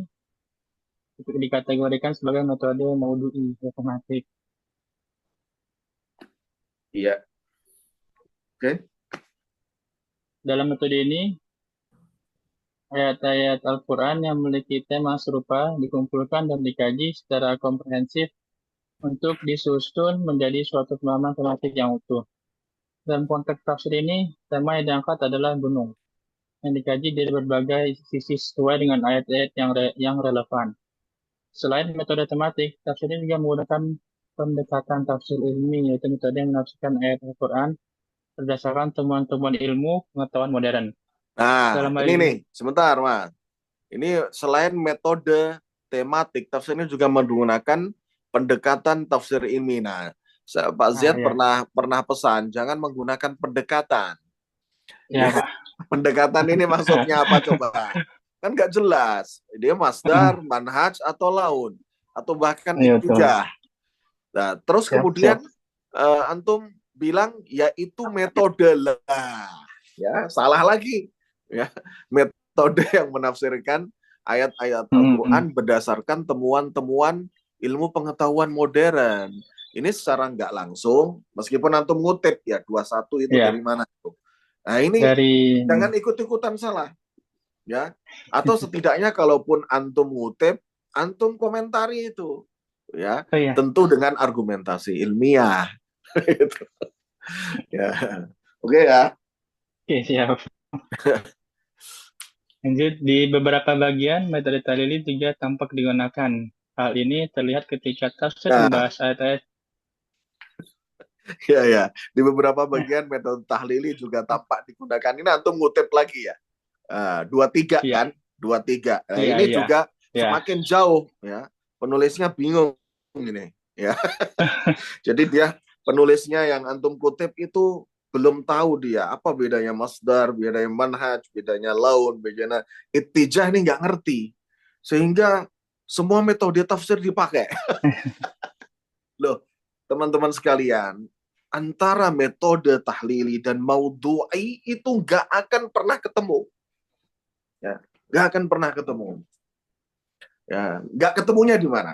dikategorikan sebagai metode maudu'i, tematik. Iya, oke. Dalam metode ini, ayat-ayat Al-Quran yang memiliki tema serupa dikumpulkan dan dikaji secara komprehensif untuk disusun menjadi suatu pemahaman tematik yang utuh. Dalam konteks tafsir ini, tema yang diangkat adalah gunung, yang dikaji dari berbagai sisi sesuai dengan ayat-ayat yang relevan. Selain metode tematik, tafsir ini juga menggunakan pendekatan tafsir ilmi, yaitu metode yang menafsirkan ayat Al-Quran berdasarkan temuan-temuan ilmu pengetahuan modern. Nah, Dalam hal ini nih, ini, sebentar, Mas. Ini selain metode tematik, tafsir ini juga menggunakan pendekatan tafsir ilmi. Nah, Pak nah Ziad ya, pernah pesan, jangan menggunakan pendekatan. ya Pak. Pendekatan ini maksudnya apa coba? Kan nggak jelas. Dia masdar, manhaj, atau laun. Atau bahkan Iya betul. ittijah. Nah, terus Siap, siap. kemudian antum bilang yaitu metode lah. Ya, salah lagi. Ya, metode yang menafsirkan ayat-ayat Mm-mm. Al-Quran berdasarkan temuan-temuan ilmu pengetahuan modern. Ini secara nggak langsung, meskipun antum ngutip ya 21 itu dari Ya, mana itu. Nah, ini dari jangan ikut-ikutan salah, ya. Atau setidaknya kalaupun antum ngutip, antum komentari itu, ya. oh ya, Tentu dengan argumentasi ilmiah, gitu. Ya, oke ya. oke siap. Lanjut, di beberapa bagian metode talili juga tampak digunakan. Hal ini terlihat ketika tafsir Nah, membahas ayat-ayat. ya ya. Di beberapa bagian metode tahlili juga tampak digunakan. Ini antum ngutip lagi ya. 23 Iya, kan? 23. Nah, iya, ini iya, juga iya. semakin jauh ya. Penulisnya bingung ini ya. Jadi dia penulisnya yang antum kutip itu belum tahu dia apa bedanya masdar, bedanya manhaj, bedanya laun, bedanya ittijah ini nggak ngerti. Sehingga semua metode tafsir dipakai. Loh, teman-teman sekalian, antara metode tahlili dan maudhu'i itu nggak akan pernah ketemu. Ya, nggak akan pernah ketemu. Ya, nggak ketemunya di mana?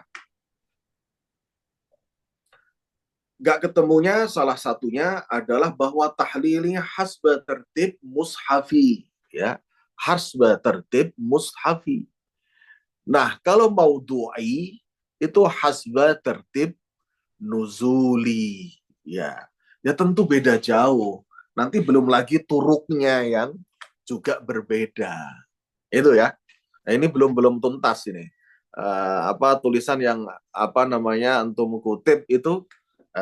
Nggak ketemunya salah satunya adalah bahwa tahlilnya hasba tertib mushafi, ya, hasba tertib mushafi. Nah, kalau maudhu'i itu hasba tertib nuzuli, ya. Ya tentu beda jauh. Nanti belum lagi turuknya yang juga berbeda. Itu ya. Nah, ini belum belum tuntas ini. Apa tulisan yang apa namanya antum kutip itu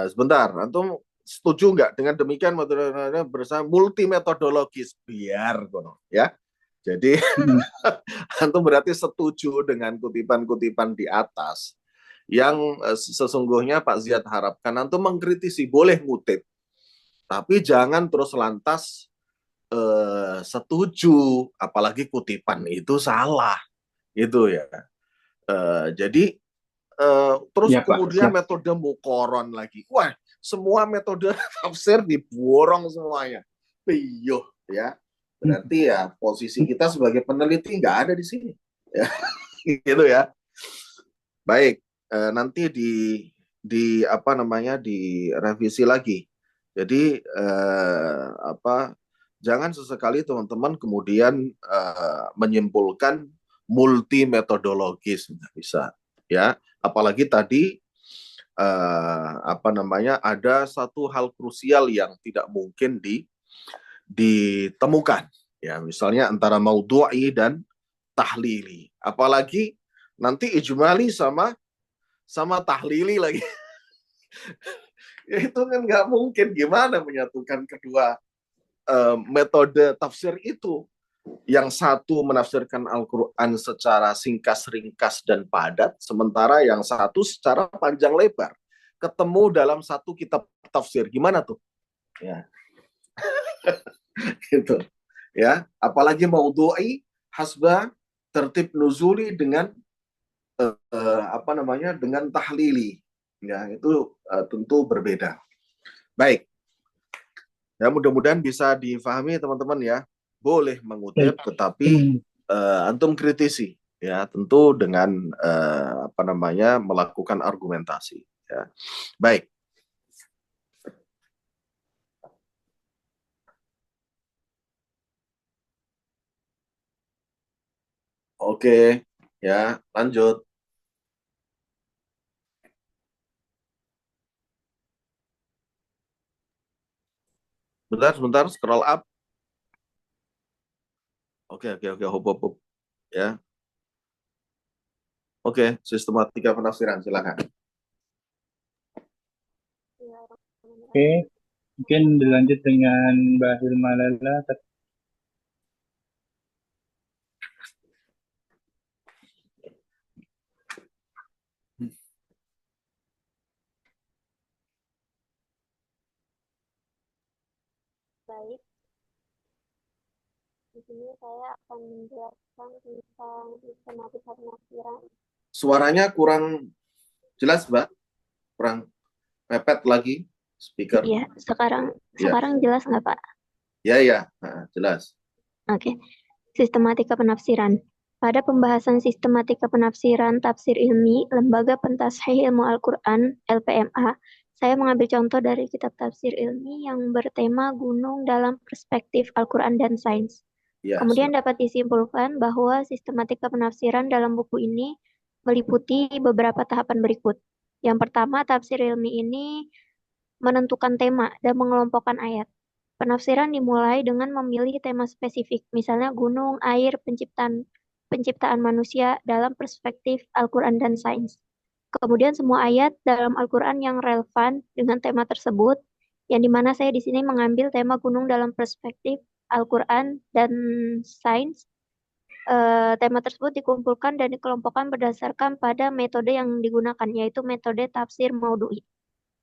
sebentar, antum setuju nggak dengan demikian metodenya bersama multi metodologis biar kono ya. Jadi Mm. antum berarti setuju dengan kutipan-kutipan di atas yang sesungguhnya Pak Ziad harapkan antum mengkritisi, boleh ngutip, tapi jangan terus lantas setuju, apalagi kutipan itu salah, gitu ya. Jadi terus Ya Pak, kemudian siap. metode mukoron lagi. Wah, semua metode tafsir diborong semuanya. Piyuh ya. Berarti ya posisi kita sebagai peneliti nggak ada di sini. Ya, gitu ya. Baik, nanti di apa namanya direvisi lagi. Jadi apa jangan sesekali teman-teman kemudian menyimpulkan multi metodologis, nggak bisa ya. Apalagi tadi apa namanya ada satu hal krusial yang tidak mungkin ditemukan ya, misalnya antara maudhu'i dan tahlili, apalagi nanti ijmali sama tahlili lagi. Ya itu kan nggak mungkin, gimana menyatukan kedua metode tafsir itu, yang satu menafsirkan Al-Quran secara singkas, ringkas, dan padat, sementara yang satu secara panjang lebar. Ketemu dalam satu kitab tafsir, gimana tuh? Ya, gitu. Ya, apalagi maudhu'i hasba tertib nuzuli dengan apa namanya dengan tahlili, ya itu tentu berbeda. Baik, ya mudah-mudahan bisa difahami teman-teman ya. Boleh Baik. mengutip, tetapi Hmm. antum kritisi ya, tentu dengan apa namanya melakukan argumentasi ya. Baik. Oke, ya, lanjut. Sebentar, scroll up. Oke, hop. Ya, oke, sistematika penafsiran, silakan. Oke, mungkin dilanjut dengan Mbak Hilma Lela. Baik, di sini saya akan menjelaskan tentang sistematika penafsiran. Suaranya kurang jelas, Mbak? Kurang mepet lagi speaker. Iya, sekarang jelas nggak, Pak? Ya, jelas. Oke. Sistematika penafsiran. Pada pembahasan sistematika penafsiran tafsir ilmi, Lembaga Pentashih Ilmu Al-Quran, LPMA, saya mengambil contoh dari kitab tafsir ilmi yang bertema gunung dalam perspektif Al-Quran dan sains. Ya, Kemudian silakan. dapat disimpulkan bahwa sistematika penafsiran dalam buku ini meliputi beberapa tahapan berikut. Yang pertama, tafsir ilmi ini menentukan tema dan mengelompokkan ayat. Penafsiran dimulai dengan memilih tema spesifik, misalnya gunung, air, penciptaan manusia dalam perspektif Al-Quran dan sains. Kemudian semua ayat dalam Al-Quran yang relevan dengan tema tersebut, yang dimana saya di sini mengambil tema gunung dalam perspektif Al-Quran dan sains. Tema tersebut dikumpulkan dan dikelompokkan berdasarkan pada metode yang digunakan, yaitu metode tafsir maudu'i.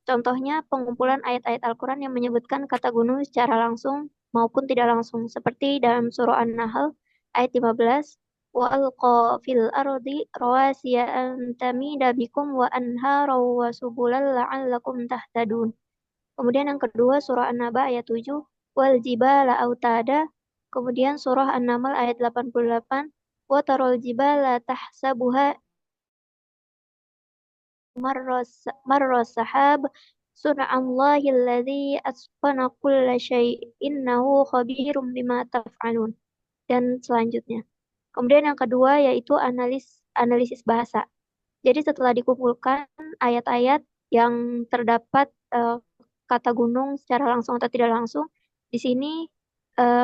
Contohnya, pengumpulan ayat-ayat Al-Quran yang menyebutkan kata gunung secara langsung maupun tidak langsung, seperti dalam surah An-Nahl ayat 15, وَأَلْقَى فِي الْأَرْضِ رَوَاسِيَ أَن تَمِيدَ بِكُمْ وَأَنْهَارًا وَسُبُلًا لَعَلَّكُمْ تَهْتَدُونَ. Kemudian yang kedua surah An-Naba ayat 7, وَالْجِبَالَ أَوْتَادًا. Kemudian surah An-Naml ayat 88, وَتَرَى الْجِبَالَ تَحْسَبُهَا مَرَّ السَّحَابِ صُنْعَ اللَّهِ الَّذِي أَتْقَنَ كُلَّ شَيْءٍ إِنَّهُ خَبِيرٌ بِمَا تَفْعَلُونَ. Dan selanjutnya. Kemudian yang kedua yaitu analisis bahasa. Jadi setelah dikumpulkan ayat-ayat yang terdapat kata gunung secara langsung atau tidak langsung, di sini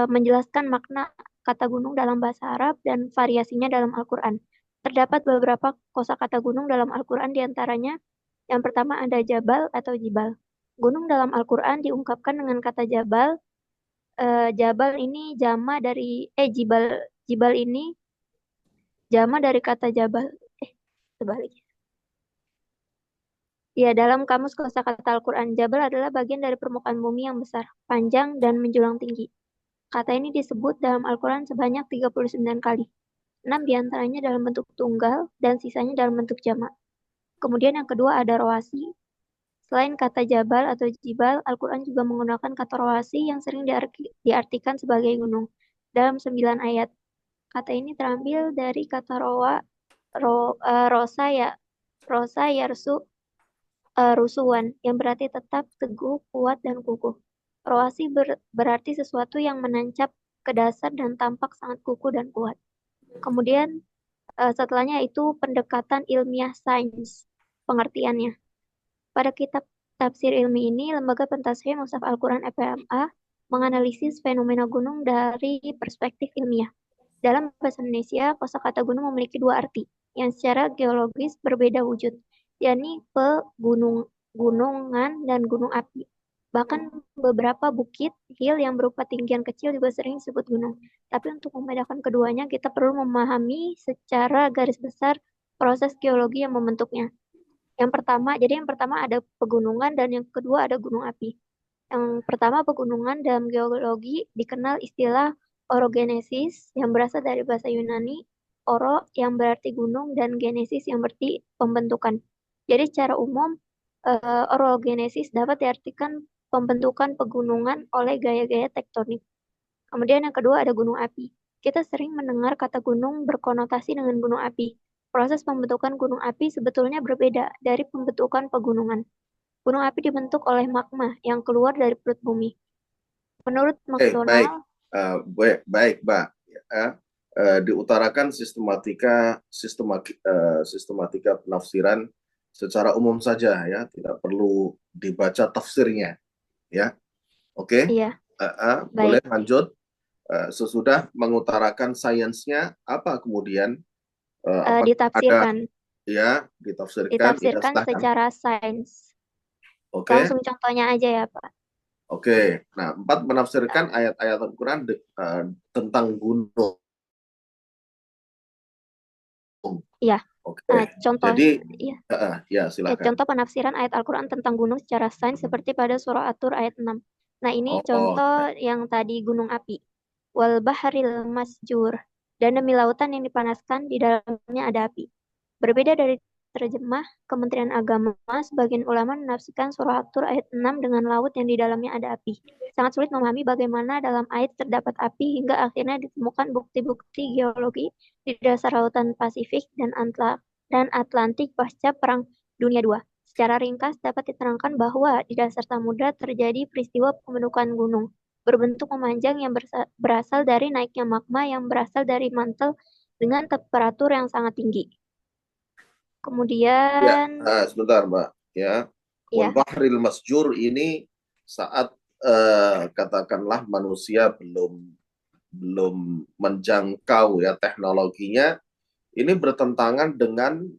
menjelaskan makna kata gunung dalam bahasa Arab dan variasinya dalam Al-Quran. Terdapat beberapa kosakata gunung dalam Al-Quran, diantaranya yang pertama ada jabal atau jibal. Gunung dalam Al-Quran diungkapkan dengan kata jabal. Jabal ini jibal ini jama dari kata jabal. Sebaliknya. Ya, dalam kamus kosakata Al-Quran, jabal adalah bagian dari permukaan bumi yang besar, panjang, dan menjulang tinggi. Kata ini disebut dalam Al-Quran sebanyak 39 kali. 6 diantaranya dalam bentuk tunggal, dan sisanya dalam bentuk jamak. Kemudian yang kedua ada rawasi. Selain kata jabal atau jibal, Al-Quran juga menggunakan kata rawasi yang sering diartikan sebagai gunung. Dalam 9 ayat. Kata ini terambil dari kata rosa yarsu, rusuhan, yang berarti tetap, teguh, kuat, dan kukuh. Roasi berarti sesuatu yang menancap ke dasar dan tampak sangat kukuh dan kuat. Kemudian setelahnya itu pendekatan ilmiah sains, pengertiannya. Pada kitab tafsir ilmi ini, Lembaga Pentashih Mushaf Al-Quran LPMA menganalisis fenomena gunung dari perspektif ilmiah. Dalam bahasa Indonesia, kosakata gunung memiliki dua arti yang secara geologis berbeda wujud, yakni pegunungan dan gunung api. Bahkan beberapa bukit, hill yang berupa tinggian kecil juga sering disebut gunung. Tapi untuk membedakan keduanya, kita perlu memahami secara garis besar proses geologi yang membentuknya. Yang pertama ada pegunungan dan yang kedua ada gunung api. Yang pertama pegunungan dalam geologi dikenal istilah orogenesis yang berasal dari bahasa Yunani, oro yang berarti gunung dan genesis yang berarti pembentukan. Jadi secara umum orogenesis dapat diartikan pembentukan pegunungan oleh gaya-gaya tektonik. Kemudian yang kedua ada gunung api. Kita sering mendengar kata gunung berkonotasi dengan gunung api. Proses pembentukan gunung api sebetulnya berbeda dari pembentukan pegunungan. Gunung api dibentuk oleh magma yang keluar dari perut bumi. Menurut McDonald, baik, Mbak. diutarakan sistematika penafsiran secara umum saja ya, tidak perlu dibaca tafsirnya ya. Oke. Iya, Boleh baik. lanjut. Sesudah mengutarakan sainsnya, apa kemudian apa ada Ditafsirkan. ya ditafsirkan ya, Ditafsirkan silahkan. secara sains. Oke. Langsung contohnya aja ya, Pak. Oke. Nah, 4 menafsirkan ayat-ayat Al-Quran tentang gunung. Iya. Oke. Contoh, Jadi ya. ya silakan. Contoh penafsiran ayat Al-Quran tentang gunung secara sains seperti pada surah At-Tur ayat 6. Nah, ini contoh yang tadi gunung api. Wal baharil masjur. Dan demi lautan yang dipanaskan, di dalamnya ada api. Berbeda dari terjemah Kementerian Agama, sebagian ulama menafsirkan surah At-Tur ayat 6 dengan laut yang di dalamnya ada api. Sangat sulit memahami bagaimana dalam ayat terdapat api hingga akhirnya ditemukan bukti-bukti geologi di dasar lautan Pasifik dan Atlantik pasca Perang Dunia II. Secara ringkas dapat diterangkan bahwa di dasar samudra terjadi peristiwa pembentukan gunung berbentuk memanjang yang berasal dari naiknya magma yang berasal dari mantel dengan temperatur yang sangat tinggi. Kemudian sebentar Mbak ya. Wal bahril masjur ini saat katakanlah manusia belum menjangkau ya teknologinya, ini bertentangan dengan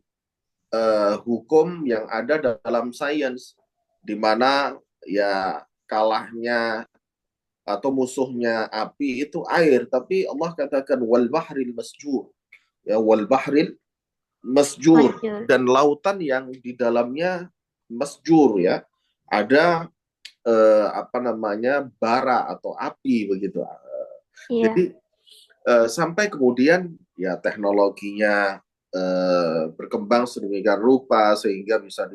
hukum yang ada dalam sains, di mana ya kalahnya atau musuhnya api itu air, tapi Allah katakan wal bahril masjur ya, wal bahril masjur, dan lautan yang di dalamnya masjur ya, ada bara atau api begitu. Jadi sampai kemudian ya teknologinya berkembang sedemikian rupa sehingga bisa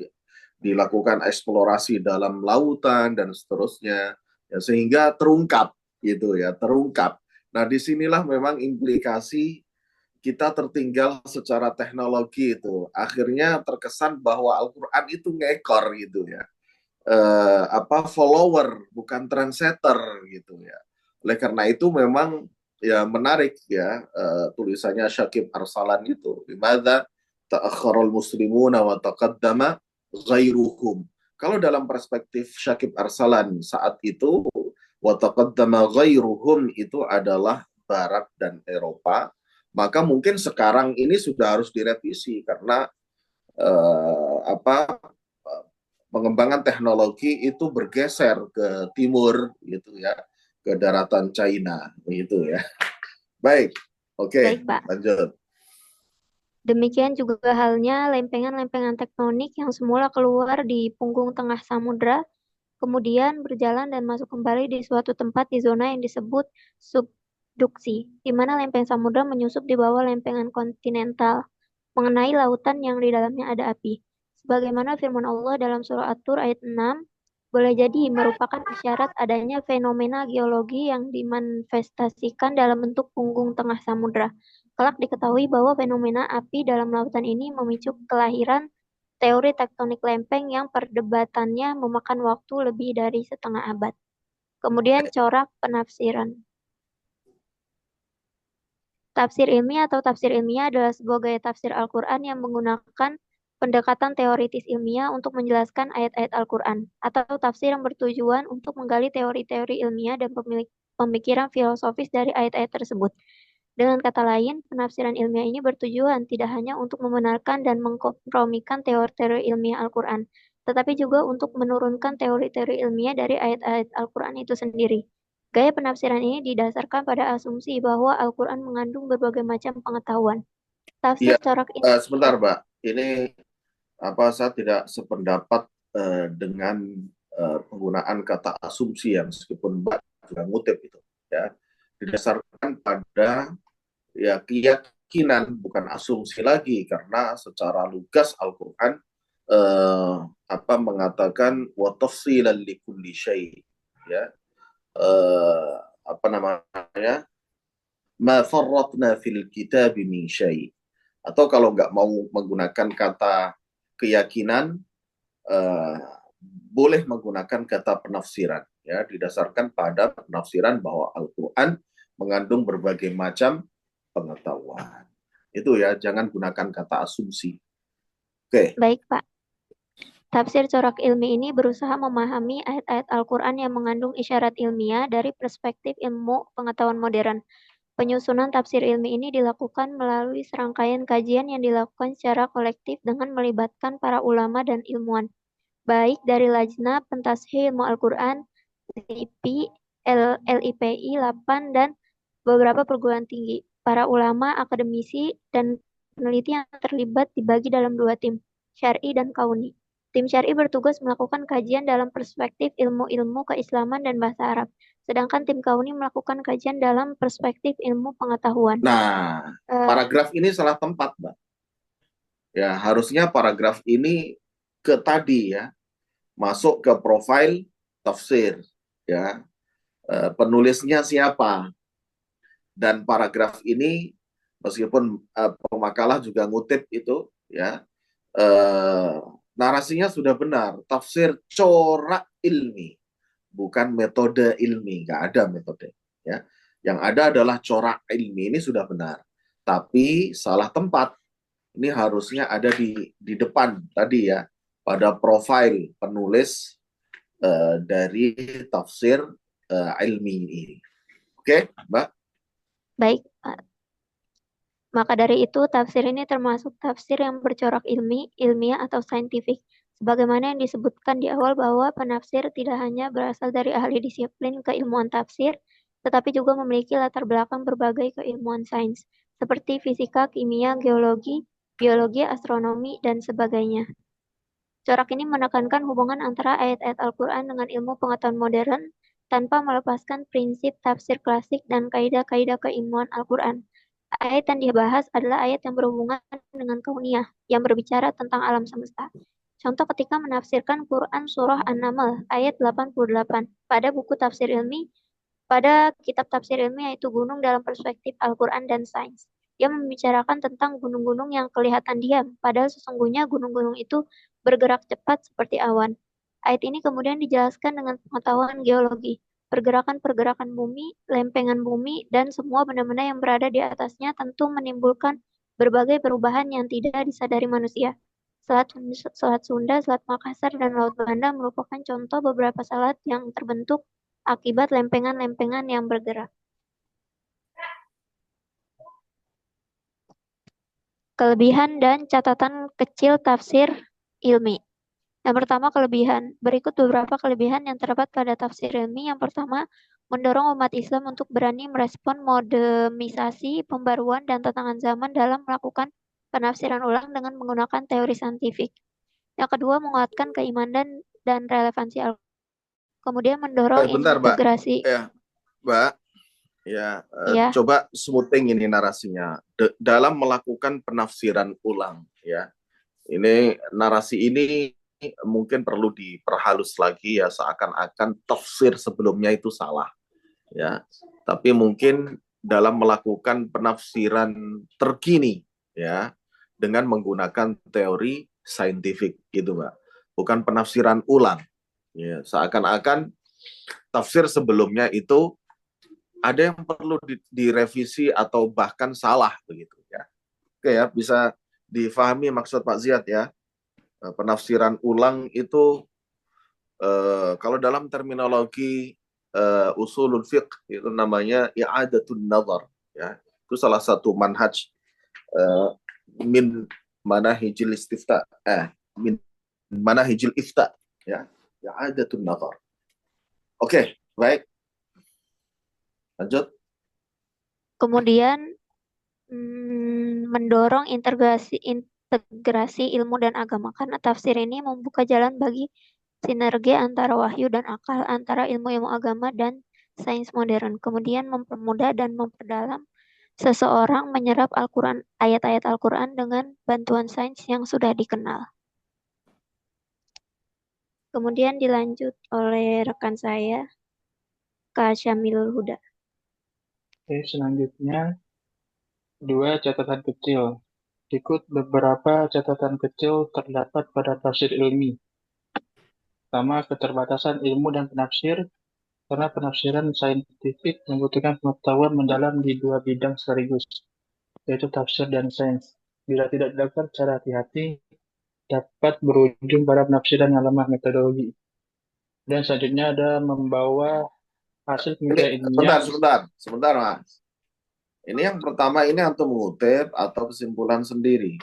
dilakukan eksplorasi dalam lautan dan seterusnya ya, sehingga terungkap gitu ya, terungkap. Nah, disinilah memang implikasi kita tertinggal secara teknologi itu. Akhirnya terkesan bahwa Al-Quran itu ngekor gitu ya. Follower bukan trendsetter gitu ya. Oleh karena itu memang ya menarik ya tulisannya Syakib Arsalan itu. Limadza ta'akhkharul muslimuna wa taqaddama ghairuhum. Kalau dalam perspektif Syakib Arsalan saat itu, wa taqaddama ghairuhum itu adalah Barat dan Eropa, maka mungkin sekarang ini sudah harus direvisi karena pengembangan teknologi itu bergeser ke timur gitu ya, ke daratan China gitu ya. Baik, oke, lanjut. Demikian juga halnya lempengan-lempengan tektonik yang semula keluar di punggung tengah samudra, kemudian berjalan dan masuk kembali di suatu tempat di zona yang disebut subduksi, di mana lempeng samudra menyusup di bawah lempengan kontinental, mengenai lautan yang di dalamnya ada api. Sebagaimana firman Allah dalam surah At-Tur ayat 6, boleh jadi merupakan isyarat adanya fenomena geologi yang dimanifestasikan dalam bentuk punggung tengah samudra. Kelak diketahui bahwa fenomena api dalam lautan ini memicu kelahiran teori tektonik lempeng yang perdebatannya memakan waktu lebih dari setengah abad. Kemudian corak penafsiran. Tafsir ilmiah atau tafsir ilmiah adalah sebuah gaya tafsir Al-Quran yang menggunakan pendekatan teoritis ilmiah untuk menjelaskan ayat-ayat Al-Quran, atau tafsir yang bertujuan untuk menggali teori-teori ilmiah dan pemikiran filosofis dari ayat-ayat tersebut. Dengan kata lain, penafsiran ilmiah ini bertujuan tidak hanya untuk membenarkan dan mengkompromikan teori-teori ilmiah Al-Quran, tetapi juga untuk menurunkan teori-teori ilmiah dari ayat-ayat Al-Quran itu sendiri. Gaya penafsiran ini didasarkan pada asumsi bahwa Al-Quran mengandung berbagai macam pengetahuan. Tafsir corak ini. Sebentar, Mbak. Ini saya tidak sependapat dengan penggunaan kata asumsi yang meskipun Mbak juga ngutip itu ya, didasarkan pada ya keyakinan, bukan asumsi lagi, karena secara lugas Al-Quran mengatakan wa tafsilan likulli syai, ya, ma farratna fil kitab min syai, atau kalau nggak mau menggunakan kata keyakinan, boleh menggunakan kata penafsiran ya, didasarkan pada penafsiran bahwa Al-Quran mengandung berbagai macam pengetahuan. Itu ya, jangan gunakan kata asumsi. Oke. Baik, Pak. Tafsir corak ilmi ini berusaha memahami ayat-ayat Al-Quran yang mengandung isyarat ilmiah dari perspektif ilmu pengetahuan modern. Penyusunan tafsir ilmi ini dilakukan melalui serangkaian kajian yang dilakukan secara kolektif dengan melibatkan para ulama dan ilmuwan, baik dari Lajnah Pentashih Ilmu Al-Quran, LIPI, LIPI 8, dan beberapa perguruan tinggi. Para ulama, akademisi, dan peneliti yang terlibat dibagi dalam dua tim, syar'i dan kauni. Tim syar'i bertugas melakukan kajian dalam perspektif ilmu-ilmu keislaman dan bahasa Arab, sedangkan tim kauni melakukan kajian dalam perspektif ilmu pengetahuan. Nah, paragraf ini salah tempat, Mbak. Ya, harusnya paragraf ini ke tadi ya, masuk ke profil tafsir, ya. Penulisnya siapa? Dan paragraf ini meskipun pemakalah juga ngutip itu ya, narasinya sudah benar, tafsir corak ilmi, bukan metode ilmi, nggak ada metode ya. Yang ada adalah corak ilmi, ini sudah benar, tapi salah tempat. Ini harusnya ada di depan tadi ya, pada profil penulis dari tafsir ilmi ini. Oke, Mbak? Baik, Pak. Maka dari itu, tafsir ini termasuk tafsir yang bercorak ilmiah atau saintifik. Sebagaimana yang disebutkan di awal bahwa penafsir tidak hanya berasal dari ahli disiplin keilmuan tafsir, tetapi juga memiliki latar belakang berbagai keilmuan sains, seperti fisika, kimia, geologi, biologi, astronomi, dan sebagainya. Corak ini menekankan hubungan antara ayat-ayat Al-Quran dengan ilmu pengetahuan modern, tanpa melepaskan prinsip tafsir klasik dan kaidah-kaidah keilmuan Al-Quran. Ayat yang dibahas adalah ayat yang berhubungan dengan kauniyah, yang berbicara tentang alam semesta. Contoh ketika menafsirkan Quran Surah An-Naml ayat 88 pada buku tafsir ilmi, pada kitab tafsir ilmi yaitu gunung dalam perspektif Al-Quran dan sains. Dia membicarakan tentang gunung-gunung yang kelihatan diam, padahal sesungguhnya gunung-gunung itu bergerak cepat seperti awan. Ayat ini kemudian dijelaskan dengan pengetahuan geologi, pergerakan-pergerakan bumi, lempengan bumi, dan semua benda-benda yang berada di atasnya tentu menimbulkan berbagai perubahan yang tidak disadari manusia. Selat Sunda, Selat Makassar, dan Laut Banda merupakan contoh beberapa selat yang terbentuk akibat lempengan-lempengan yang bergerak. Kelebihan dan catatan kecil tafsir ilmi. Yang pertama, kelebihan. Berikut beberapa kelebihan yang terdapat pada tafsir ilmi. Yang pertama, mendorong umat Islam untuk berani merespon modernisasi, pembaruan, dan tantangan zaman dalam melakukan penafsiran ulang dengan menggunakan teori saintifik. Yang kedua, menguatkan keimanan dan relevansi Al-Quran. Kemudian mendorong Bentar, Mbak. integrasi. Ya, Mbak. Ya, Ya. coba smoothing ini narasinya. Dalam melakukan penafsiran ulang, ya. Ini narasi ini mungkin perlu diperhalus lagi ya, seakan-akan tafsir sebelumnya itu salah ya, tapi mungkin dalam melakukan penafsiran terkini ya dengan menggunakan teori saintifik gitu Mbak, bukan penafsiran ulang ya, seakan-akan tafsir sebelumnya itu ada yang perlu direvisi atau bahkan salah begitu ya. Oke ya, bisa difahami maksud Pak Ziyad ya. Penafsiran ulang itu kalau dalam terminologi usulul fiqh itu namanya i'adatun nazar ya. Itu salah satu manhaj min manahijil istifta min manahijil ifta ya, i'adatun nazar. Oke, baik. Lanjut. Kemudian mendorong integrasi ilmu dan agama, karena tafsir ini membuka jalan bagi sinergi antara wahyu dan akal, antara ilmu-ilmu agama dan sains modern. Kemudian mempermudah dan memperdalam seseorang menyerap Al-Quran, ayat-ayat Al-Quran dengan bantuan sains yang sudah dikenal. Kemudian dilanjut oleh rekan saya, Kak Syamilul Huda. Oke, selanjutnya dua catatan kecil. Berikut beberapa catatan kecil terdapat pada tafsir ilmi. Pertama, keterbatasan ilmu dan penafsir, karena penafsiran saintifik membutuhkan pengetahuan mendalam di dua bidang sekaligus. yaitu tafsir dan sains. Bila tidak dilakukan secara hati-hati, dapat berujung pada penafsiran yang lemah metodologi. Dan selanjutnya ada membawa hasil pemikiran ilmiah. Sebentar, Mas. Ini yang pertama ini antum mengutip atau kesimpulan sendiri.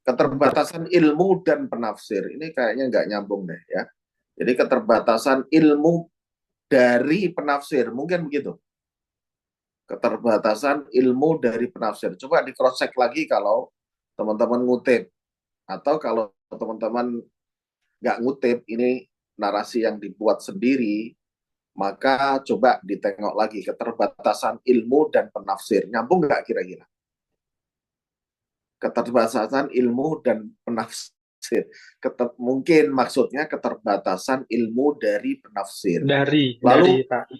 Keterbatasan ilmu dan penafsir ini kayaknya nggak nyambung deh ya. Jadi keterbatasan ilmu dari penafsir, mungkin begitu. Keterbatasan ilmu dari penafsir. Coba di cross check lagi kalau teman-teman ngutip, atau kalau teman-teman nggak ngutip, ini narasi yang dibuat sendiri, maka coba ditengok lagi keterbatasan ilmu dan penafsir. Nyambung nggak kira-kira? Keterbatasan ilmu dan penafsir. Mungkin maksudnya keterbatasan ilmu dari penafsir. Lalu, Pak.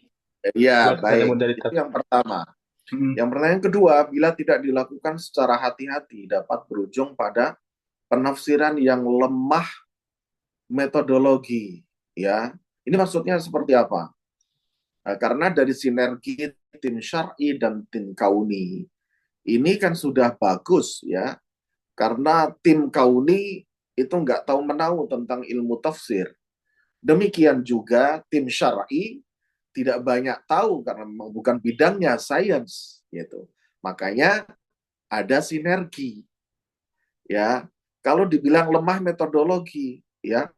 ya baik, itu yang pertama. Yang pertanyaan yang kedua, bila tidak dilakukan secara hati-hati dapat berujung pada penafsiran yang lemah metodologi. Ya, ini maksudnya seperti apa? Karena dari sinergi tim syar'i dan tim kauni ini kan sudah bagus ya, karena tim kauni itu nggak tahu menahu tentang ilmu tafsir. Demikian juga tim syar'i tidak banyak tahu karena memang bukan bidangnya sains gitu. Makanya ada sinergi. Ya, kalau dibilang lemah metodologi ya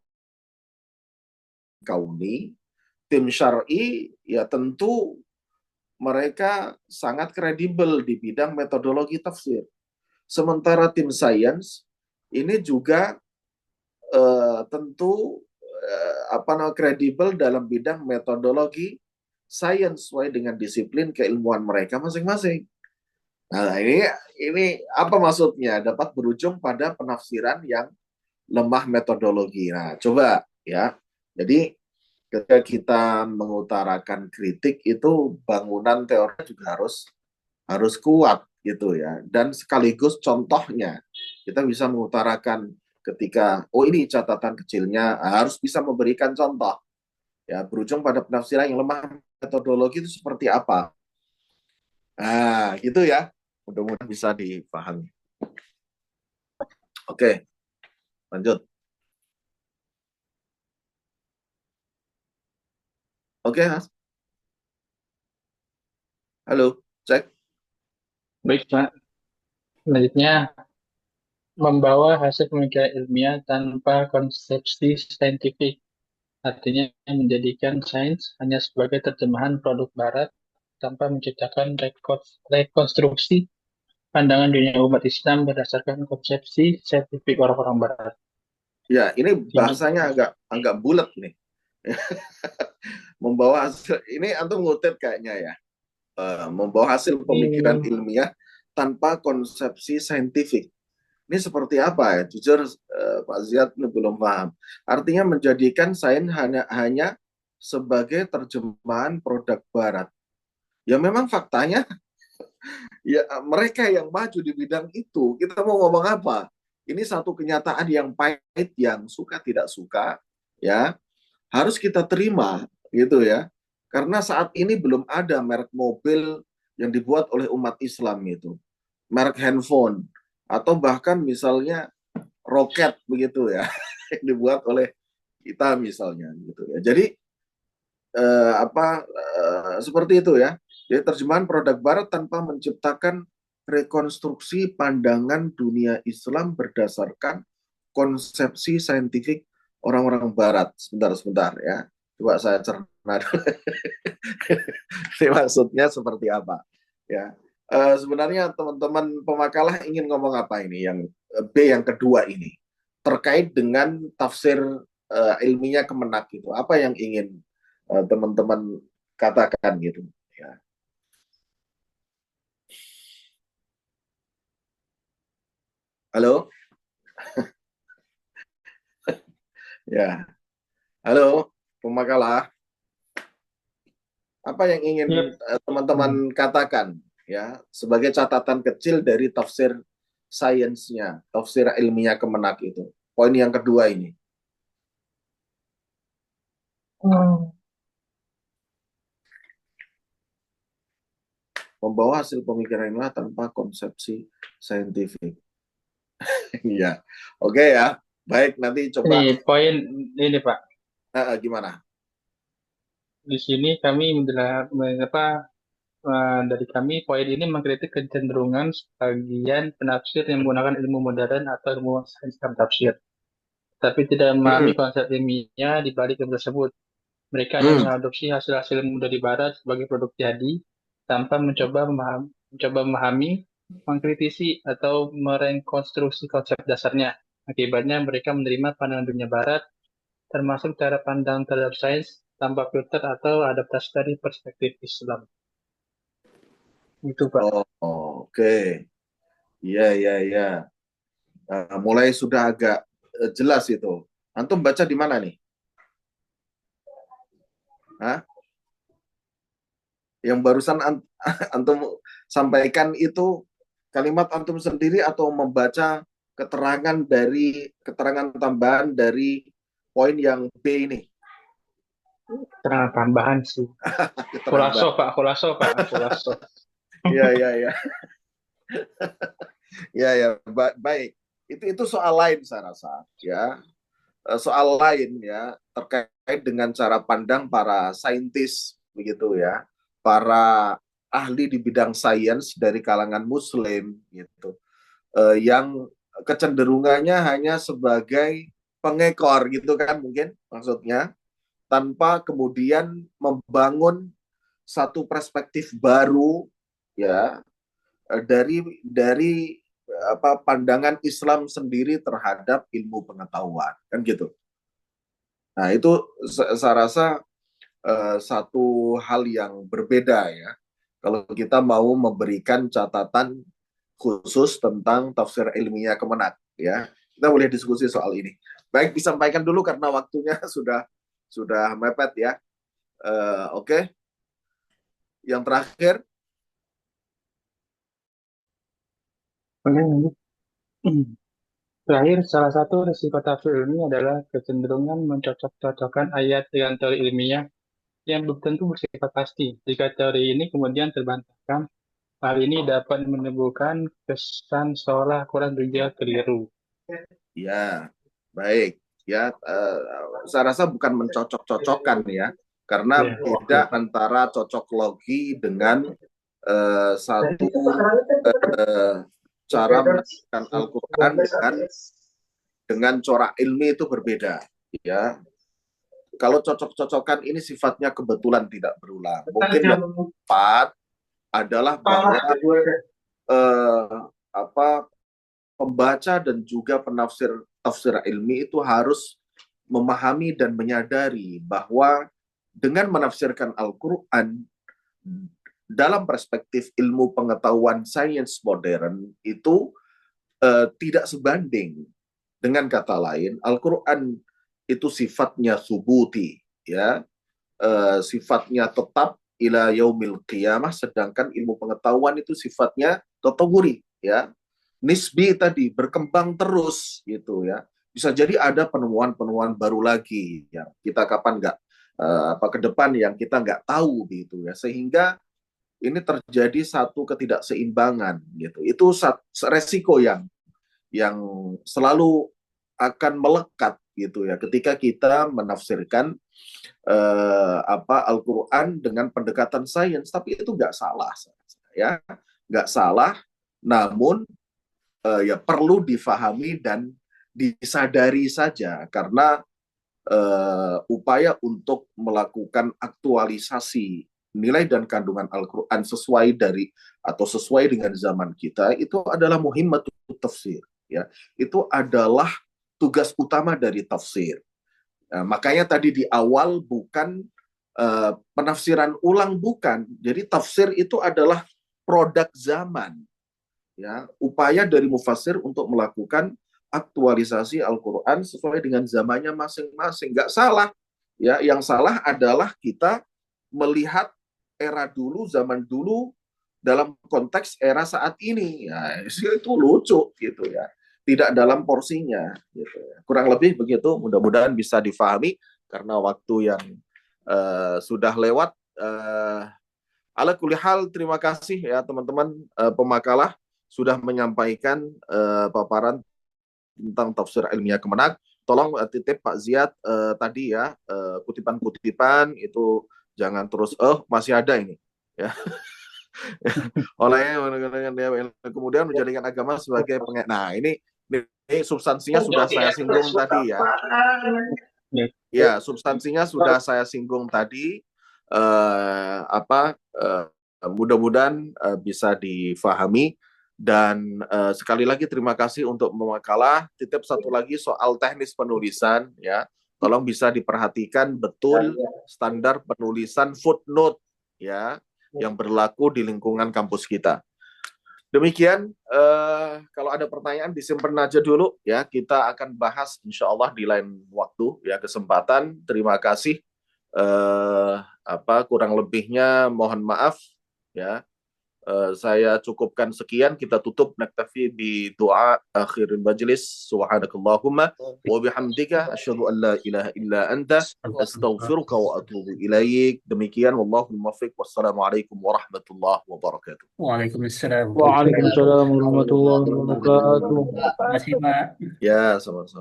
kauni, tim syar'i ya tentu mereka sangat kredibel di bidang metodologi tafsir. Sementara tim sains ini juga tentu kredibel dalam bidang metodologi sains sesuai dengan disiplin keilmuan mereka masing-masing. Nah, ini apa maksudnya? Dapat berujung pada penafsiran yang lemah metodologi. Nah, coba ya. Jadi ketika kita mengutarakan kritik itu bangunan teori juga harus kuat gitu ya. Dan sekaligus contohnya kita bisa mengutarakan ketika ini catatan kecilnya, harus bisa memberikan contoh. Ya, berujung pada penafsiran yang lemah metodologi itu seperti apa. Nah, gitu ya. Mudah-mudahan bisa dipahami. Oke, lanjut. Oke, Mas. Halo, cek. Baik, Pak. Selanjutnya, membawa hasil pemikiran ilmiah tanpa konsepsi saintifik. Artinya menjadikan sains hanya sebagai terjemahan produk barat tanpa menciptakan rekonstruksi pandangan dunia umat Islam berdasarkan konsepsi saintifik orang-orang barat. Ya, ini bahasanya agak bulat nih. Membawa hasil, ini antum ngutip kayaknya ya. Membawa hasil pemikiran ilmiah tanpa konsepsi saintifik. Ini seperti apa ya? Jujur Pak Ziyad belum paham. Artinya menjadikan sains hanya sebagai terjemahan produk barat. Ya memang faktanya ya mereka yang maju di bidang itu, kita mau ngomong apa? Ini satu kenyataan yang pahit, yang suka tidak suka ya, harus kita terima gitu ya. Karena saat ini belum ada merek mobil yang dibuat oleh umat Islam itu. Merek handphone atau bahkan misalnya roket begitu ya yang dibuat oleh kita misalnya gitu ya. Jadi seperti itu ya. Jadi terjemahan produk barat tanpa menciptakan rekonstruksi pandangan dunia Islam berdasarkan konsepsi saintifik orang-orang barat. Sebentar ya. Coba saya cerna dulu. Ini maksudnya seperti apa? Ya. Sebenarnya teman-teman pemakalah ingin ngomong apa ini? Yang B yang kedua ini terkait dengan tafsir ilmiah Kemenak itu. Apa yang ingin teman-teman katakan gitu? Ya. Halo? Ya. Halo, pemakalah. Apa yang ingin teman-teman katakan ya sebagai catatan kecil dari tafsir sainsnya, tafsir ilmiah Kemenak itu? Poin yang kedua ini. membawa hasil pemikiran ilmiah tanpa konsepsi saintifik. Iya, oke ya. Baik, nanti coba Ini poin ini Pak. gimana? Di sini kami dari kami poin ini mengkritik kecenderungan sebagian penafsir yang menggunakan ilmu modern atau ilmu sains dalam tafsir, tapi tidak memahami Mm-mm. konsep ilmiah di balik ilmu tersebut. Mereka hanya Mm. mengadopsi hasil-hasil ilmu dari barat sebagai produk jadi tanpa mencoba memahami, mengkritisi atau merekonstruksi konsep dasarnya. Akibatnya mereka menerima pandangan dunia barat, termasuk cara pandang terhadap sains tanpa filter atau adaptasi dari perspektif Islam. Itu Pak. Oh, oke. Iya, iya, iya. Mulai sudah agak jelas itu. Antum baca di mana nih? Hah? Yang barusan antum sampaikan itu kalimat antum sendiri atau membaca keterangan tambahan dari poin yang B ini? Keterangan tambahan sih. Keterangan. Khulaso Pak. Iya, iya, iya. Ya, ya, baik. Itu soal lain saya rasa, ya. Soal lain ya terkait dengan cara pandang para saintis begitu ya, para ahli di bidang sains dari kalangan Muslim gitu, yang kecenderungannya hanya sebagai pengekor gitu kan mungkin maksudnya, tanpa kemudian membangun satu perspektif baru ya, dari pandangan Islam sendiri terhadap ilmu pengetahuan kan gitu. Nah itu saya rasa satu hal yang berbeda ya kalau kita mau memberikan catatan khusus tentang tafsir ilmiah Kemenak ya. Kita boleh diskusi soal ini. Baik, disampaikan dulu karena waktunya sudah mepet ya. Oke. Yang terakhir. Terakhir, salah satu risiko tafsir ilmiah adalah kecenderungan mencocok-cocokkan ayat dengan teori ilmiah yang belum tentu bersifat pasti. Jika teori ini kemudian terbantahkan, hal ini dapat menimbulkan kesan seolah Quran juga keliru. Ya, baik. Ya, saya rasa bukan mencocok-cocokkan ya, karena Ya. beda antara cocok logi dengan satu cara menafsirkan Al-Quran dengan corak ilmi itu berbeda. Ya, kalau cocok-cocokan ini sifatnya kebetulan tidak berulang. Mungkin yang tepat adalah bahwa pembaca dan juga penafsir tafsir ilmi itu harus memahami dan menyadari bahwa dengan menafsirkan Al-Quran dalam perspektif ilmu pengetahuan sains modern itu tidak sebanding. Dengan kata lain, Al-Quran itu sifatnya subuti, ya, sifatnya tetap ila yaumil qiyamah, sedangkan ilmu pengetahuan itu sifatnya tatawuri, ya, nisbi tadi berkembang terus gitu ya. Bisa jadi ada penemuan-penemuan baru lagi yang kita kapan nggak ke depan yang kita nggak tahu gitu ya, sehingga ini terjadi satu ketidakseimbangan gitu. Itu resiko yang selalu akan melekat gitu ya ketika kita menafsirkan Al-Quran dengan pendekatan sains. Tapi itu nggak salah ya, nggak salah, namun ya perlu difahami dan disadari saja karena upaya untuk melakukan aktualisasi nilai dan kandungan Al-Quran sesuai dengan zaman kita itu adalah muhimmatut tafsir ya, itu adalah tugas utama dari tafsir. Nah, makanya tadi di awal bukan penafsiran ulang, bukan. Jadi tafsir itu adalah produk zaman ya, upaya dari mufassir untuk melakukan aktualisasi Al-Quran sesuai dengan zamannya masing-masing. Nggak salah ya, yang salah adalah kita melihat era dulu, zaman dulu dalam konteks era saat ini ya, itu lucu gitu ya, tidak dalam porsinya gitu ya. Kurang lebih begitu, mudah-mudahan bisa difahami karena waktu yang sudah lewat. Ala kulli hal, terima kasih ya teman-teman pemakalah sudah menyampaikan paparan tentang tafsir ilmiah Kemenak. Tolong titip Pak Ziyad tadi ya, kutipan-kutipan itu jangan terus masih ada ini ya. Oleh kemudian menjadikan agama sebagai nah ini substansinya sudah saya singgung tadi ya. Ya, substansinya sudah saya singgung tadi. Mudah-mudahan bisa difahami. Dan sekali lagi terima kasih untuk memakalah. Titip satu lagi soal teknis penulisan ya. Tolong bisa diperhatikan betul standar penulisan footnote ya yang berlaku di lingkungan kampus kita. Demikian, kalau ada pertanyaan disimpan aja dulu ya. Kita akan bahas insya Allah di lain waktu ya, kesempatan. Terima kasih. Kurang lebihnya mohon maaf ya. Saya cukupkan sekian, kita tutup naktafi bi doa akhirul majlis. Subhanakallahumma wa bihamdika asyhadu an la ilaha illa anta astaghfiruka wa atubu ilaik. Demikian, wallahul muwaffiq. Wassalamualaikum warahmatullahi wabarakatuh. Waalaikumsalam. Waalaikumsalam warahmatullahi wabarakatuh. Terima kasih, Pak. Ya, sama-sama.